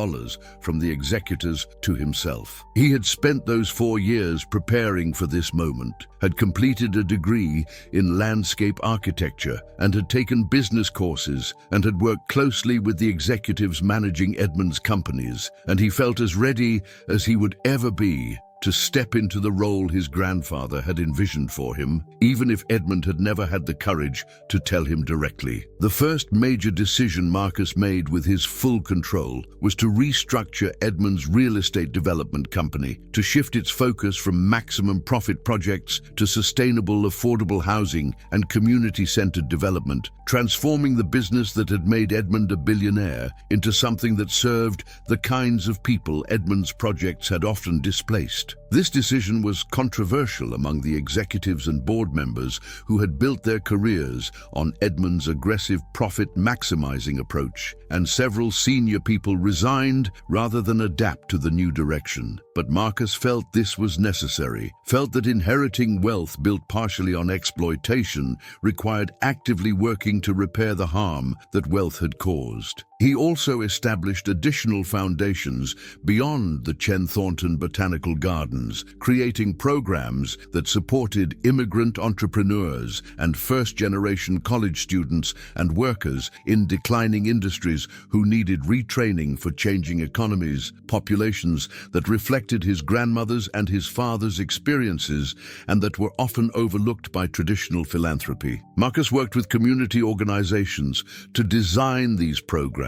from the executors to himself. He had spent those 4 years preparing for this moment, had completed a degree in landscape architecture, and had taken business courses, and had worked closely with the executives managing Edmund's companies, and he felt as ready as he would ever be to step into the role his grandfather had envisioned for him, even if Edmund had never had the courage to tell him directly. The first major decision Marcus made with his full control was to restructure Edmund's real estate development company, to shift its focus from maximum profit projects to sustainable, affordable housing and community-centered development, transforming the business that had made Edmund a billionaire into something that served the kinds of people Edmund's projects had often displaced. This decision was controversial among the executives and board members who had built their careers on Edmund's aggressive profit-maximizing approach, and several senior people resigned rather than adapt to the new direction. But Marcus felt this was necessary, felt that inheriting wealth built partially on exploitation required actively working to repair the harm that wealth had caused. He also established additional foundations beyond the Thornton Botanical Gardens, creating programs that supported immigrant entrepreneurs and first-generation college students and workers in declining industries who needed retraining for changing economies, populations that reflected his grandmother's and his father's experiences and that were often overlooked by traditional philanthropy. Marcus worked with community organizations to design these programs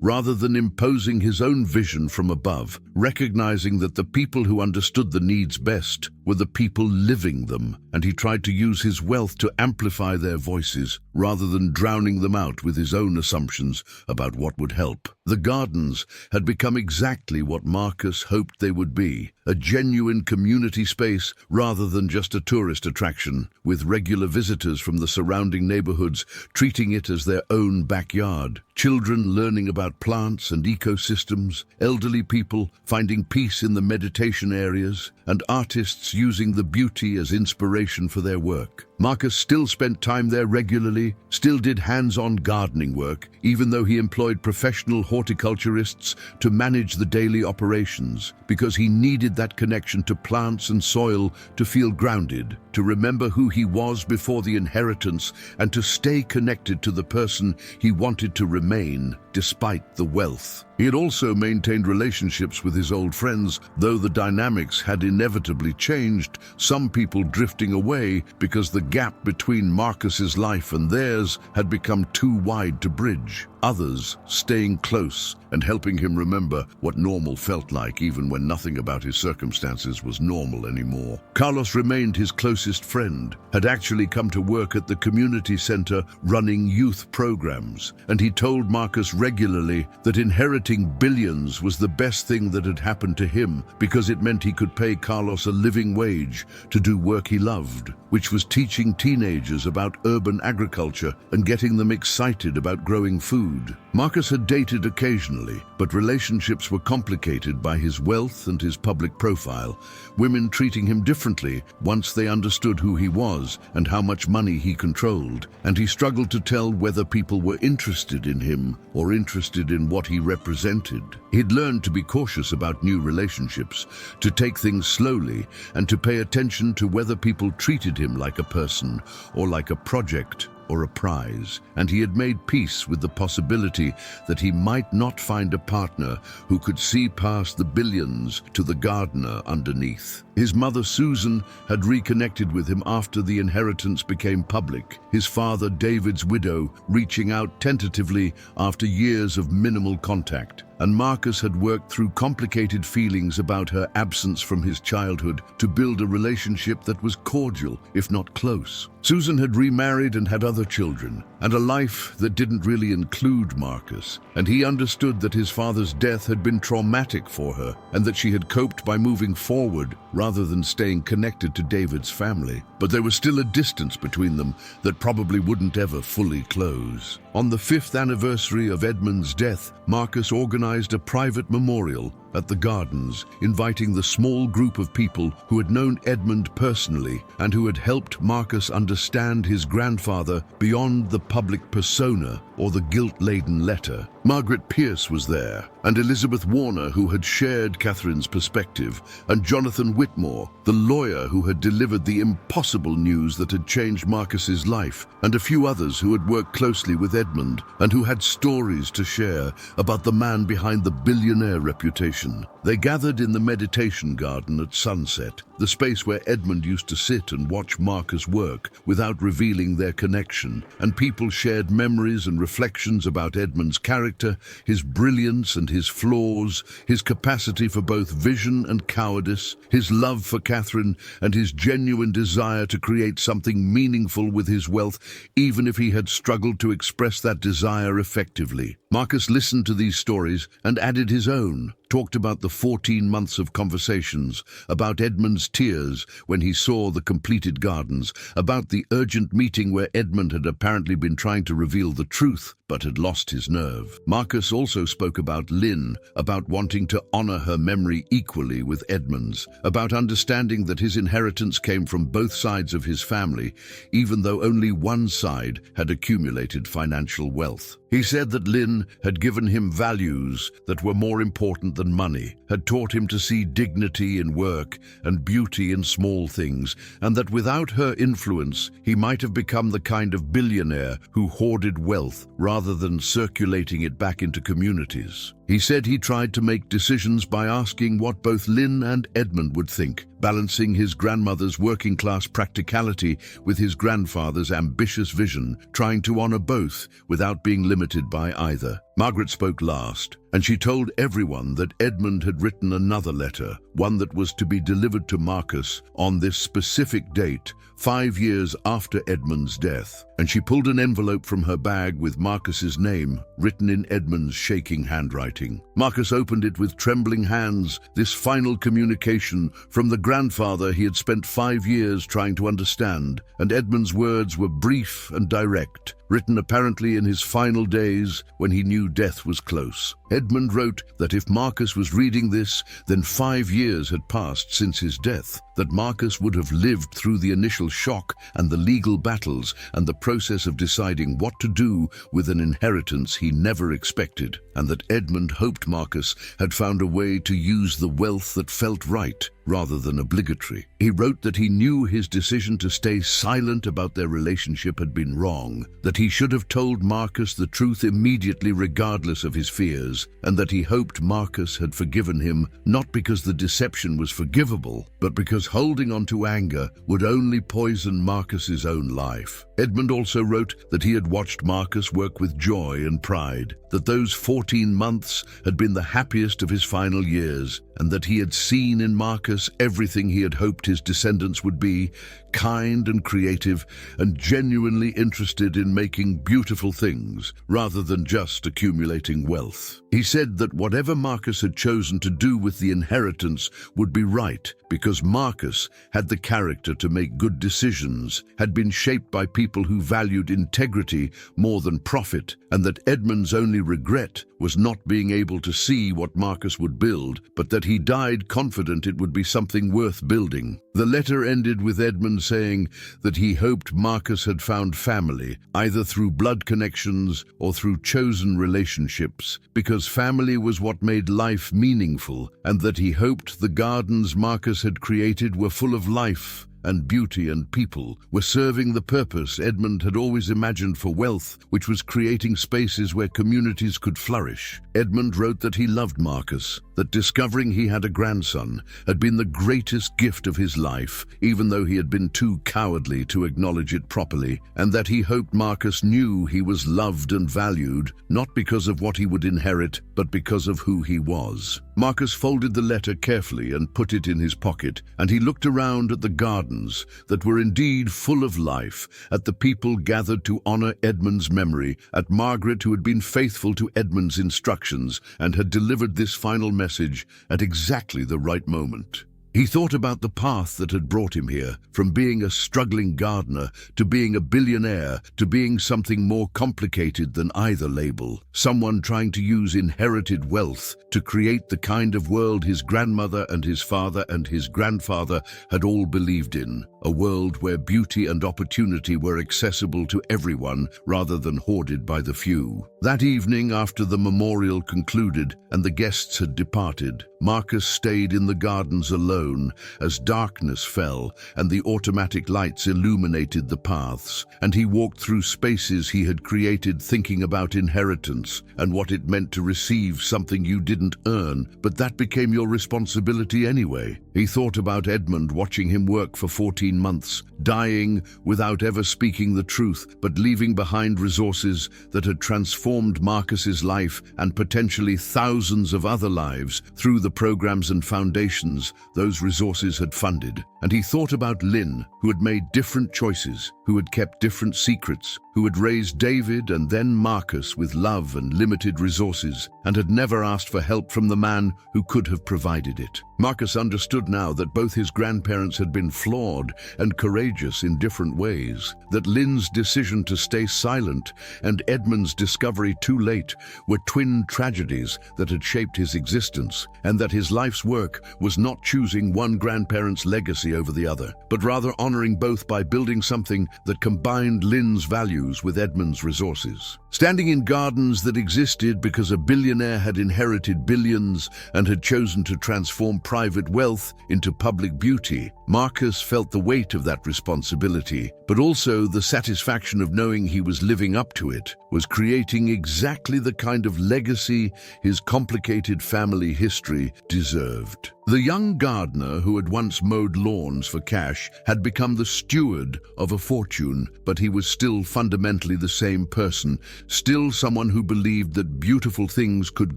rather than imposing his own vision from above, recognizing that the people who understood the needs best were the people living them, and he tried to use his wealth to amplify their voices rather than drowning them out with his own assumptions about what would help. The gardens had become exactly what Marcus hoped they would be, a genuine community space rather than just a tourist attraction, with regular visitors from the surrounding neighborhoods treating it as their own backyard. Children learning about plants and ecosystems, elderly people finding peace in the meditation areas, and artists using the beauty as inspiration for their work. Marcus still spent time there regularly, still did hands-on gardening work, even though he employed professional horticulturists to manage the daily operations, because he needed that connection to plants and soil to feel grounded, to remember who he was before the inheritance, and to stay connected to the person he wanted to remain despite the wealth. He had also maintained relationships with his old friends, though the dynamics had inevitably changed, some people drifting away because the gap between Marcus's life and theirs had become too wide to bridge. Others staying close and helping him remember what normal felt like, even when nothing about his circumstances was normal anymore. Carlos remained his closest friend, had actually come to work at the community center running youth programs, and he told Marcus regularly that inheriting billions was the best thing that had happened to him because it meant he could pay Carlos a living wage to do work he loved, which was teaching teenagers about urban agriculture and getting them excited about growing food. Marcus had dated occasionally, but relationships were complicated by his wealth and his public profile, women treating him differently once they understood who he was and how much money he controlled, and he struggled to tell whether people were interested in him or interested in what he represented. He'd learned to be cautious about new relationships, to take things slowly, and to pay attention to whether people treated him like a person or like a project or a prize, and he had made peace with the possibility that he might not find a partner who could see past the billions to the gardener underneath. His mother Susan had reconnected with him after the inheritance became public, his father David's widow reaching out tentatively after years of minimal contact, and Marcus had worked through complicated feelings about her absence from his childhood to build a relationship that was cordial, if not close. Susan had remarried and had other children, and a life that didn't really include Marcus, and he understood that his father's death had been traumatic for her, and that she had coped by moving forward rather than staying connected to David's family. But there was still a distance between them that probably wouldn't ever fully close. On the 5th anniversary of Edmund's death, Marcus organized a private memorial at the gardens, inviting the small group of people who had known Edmund personally and who had helped Marcus understand his grandfather beyond the public persona or the guilt-laden letter. Margaret Pierce was there, and Elizabeth Warner, who had shared Catherine's perspective, and Jonathan Whitmore, the lawyer who had delivered the impossible news that had changed Marcus's life, and a few others who had worked closely with Edmund and who had stories to share about the man behind the billionaire reputation. They gathered in the meditation garden at sunset, the space where Edmund used to sit and watch Marcus work without revealing their connection, and people shared memories and reflections about Edmund's character, his brilliance and his flaws, his capacity for both vision and cowardice, his love for Catherine, and his genuine desire to create something meaningful with his wealth, even if he had struggled to express that desire effectively. Marcus listened to these stories and added his own, talked about the 14 months of conversations, about Edmund's tears when he saw the completed gardens, about the urgent meeting where Edmund had apparently been trying to reveal the truth but had lost his nerve. Marcus also spoke about Lynn, about wanting to honor her memory equally with Edmund's, about understanding that his inheritance came from both sides of his family, even though only one side had accumulated financial wealth. He said that Lynn had given him values that were more important than money, had taught him to see dignity in work and beauty in small things, and that without her influence, he might have become the kind of billionaire who hoarded wealth rather than circulating it back into communities. He said he tried to make decisions by asking what both Lynn and Edmund would think, balancing his grandmother's working-class practicality with his grandfather's ambitious vision, trying to honor both without being limited by either. Margaret spoke last, and she told everyone that Edmund had written another letter, one that was to be delivered to Marcus on this specific date, 5 years after Edmund's death, and she pulled an envelope from her bag with Marcus's name written in Edmund's shaking handwriting. Marcus opened it with trembling hands, this final communication from the grandfather he had spent 5 years trying to understand, and Edmund's words were brief and direct, written apparently in his final days when he knew death was close. Edmund wrote that if Marcus was reading this, then 5 years had passed since his death, that Marcus would have lived through the initial shock and the legal battles and the process of deciding what to do with an inheritance he never expected, and that Edmund hoped Marcus had found a way to use the wealth that felt right rather than obligatory. He wrote that he knew his decision to stay silent about their relationship had been wrong, that he should have told Marcus the truth immediately regardless of his fears, and that he hoped Marcus had forgiven him not because the deception was forgivable, but because holding on to anger would only poison Marcus's own life. Edmund also wrote that he had watched Marcus work with joy and pride, that those 14 months had been the happiest of his final years, and that he had seen in Marcus everything he had hoped his descendants would be, kind and creative, and genuinely interested in making making beautiful things rather than just accumulating wealth. He said that whatever Marcus had chosen to do with the inheritance would be right because Marcus had the character to make good decisions, had been shaped by people who valued integrity more than profit, and that Edmund's only regret was not being able to see what Marcus would build, but that he died confident it would be something worth building. The letter ended with Edmund saying that he hoped Marcus had found family, either through blood connections or through chosen relationships, because family was what made life meaningful, and that he hoped the gardens Marcus had created were full of life and beauty and people, were serving the purpose Edmund had always imagined for wealth, which was creating spaces where communities could flourish. Edmund wrote that he loved Marcus, that discovering he had a grandson had been the greatest gift of his life, even though he had been too cowardly to acknowledge it properly, and that he hoped Marcus knew he was loved and valued, not because of what he would inherit, but because of who he was. Marcus folded the letter carefully and put it in his pocket, and he looked around at the gardens that were indeed full of life, at the people gathered to honor Edmund's memory, at Margaret who had been faithful to Edmund's instructions and had delivered this final message at exactly the right moment. He thought about the path that had brought him here, from being a struggling gardener to being a billionaire to being something more complicated than either label, someone trying to use inherited wealth to create the kind of world his grandmother and his father and his grandfather had all believed in, a world where beauty and opportunity were accessible to everyone rather than hoarded by the few. That evening, after the memorial concluded and the guests had departed, Marcus stayed in the gardens alone as darkness fell and the automatic lights illuminated the paths, and he walked through spaces he had created thinking about inheritance and what it meant to receive something you didn't earn, but that became your responsibility anyway. He thought about Edmund watching him work for 14 months, dying without ever speaking the truth, but leaving behind resources that had transformed Marcus's life and potentially thousands of other lives through the programs and foundations those resources had funded. And he thought about Lynn, who had made different choices, who had kept different secrets, who had raised David and then Marcus with love and limited resources, and had never asked for help from the man who could have provided it. Marcus understood now that both his grandparents had been flawed and courageous in different ways, that Lynn's decision to stay silent and Edmund's discovery too late were twin tragedies that had shaped his existence, and that his life's work was not choosing one grandparent's legacy over the other, but rather honoring both by building something that combined Lynn's values with Edmund's resources. Standing in gardens that existed because a billionaire had inherited billions and had chosen to transform private wealth into public beauty, Marcus felt the weight of that responsibility, but also the satisfaction of knowing he was living up to it, was creating exactly the kind of legacy his complicated family history deserved. The young gardener who had once mowed lawns for cash had become the steward of a fortune, but he was still fundamentally the same person, still someone who believed that beautiful things could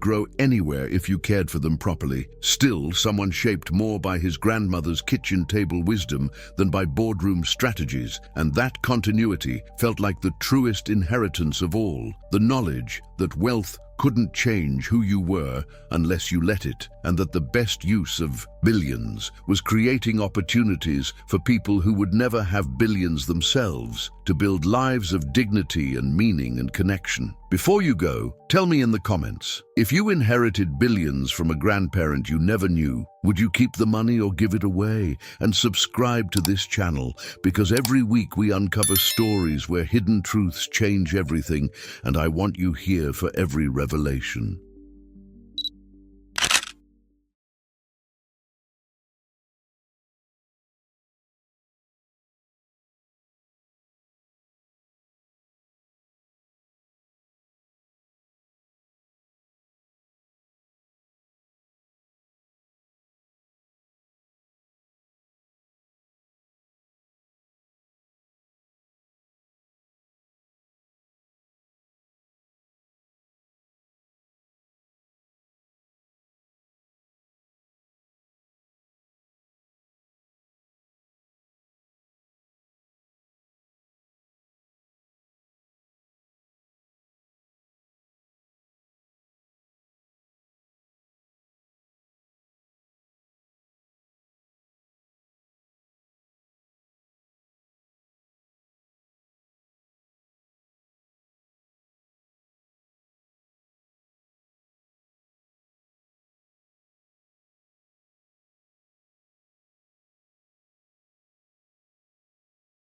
grow anywhere if you cared for them properly, still someone shaped more by his grandmother's kitchen table wisdom than by boardroom strategies, and that continuity felt like the truest inheritance of all, the knowledge that wealth couldn't change who you were unless you let it, and that the best use of billions was creating opportunities for people who would never have billions themselves to build lives of dignity and meaning and connection. Before you go, tell me in the comments, if you inherited billions from a grandparent you never knew, would you keep the money or give it away? And subscribe to this channel, because every week we uncover stories where hidden truths change everything, and I want you here for every revelation.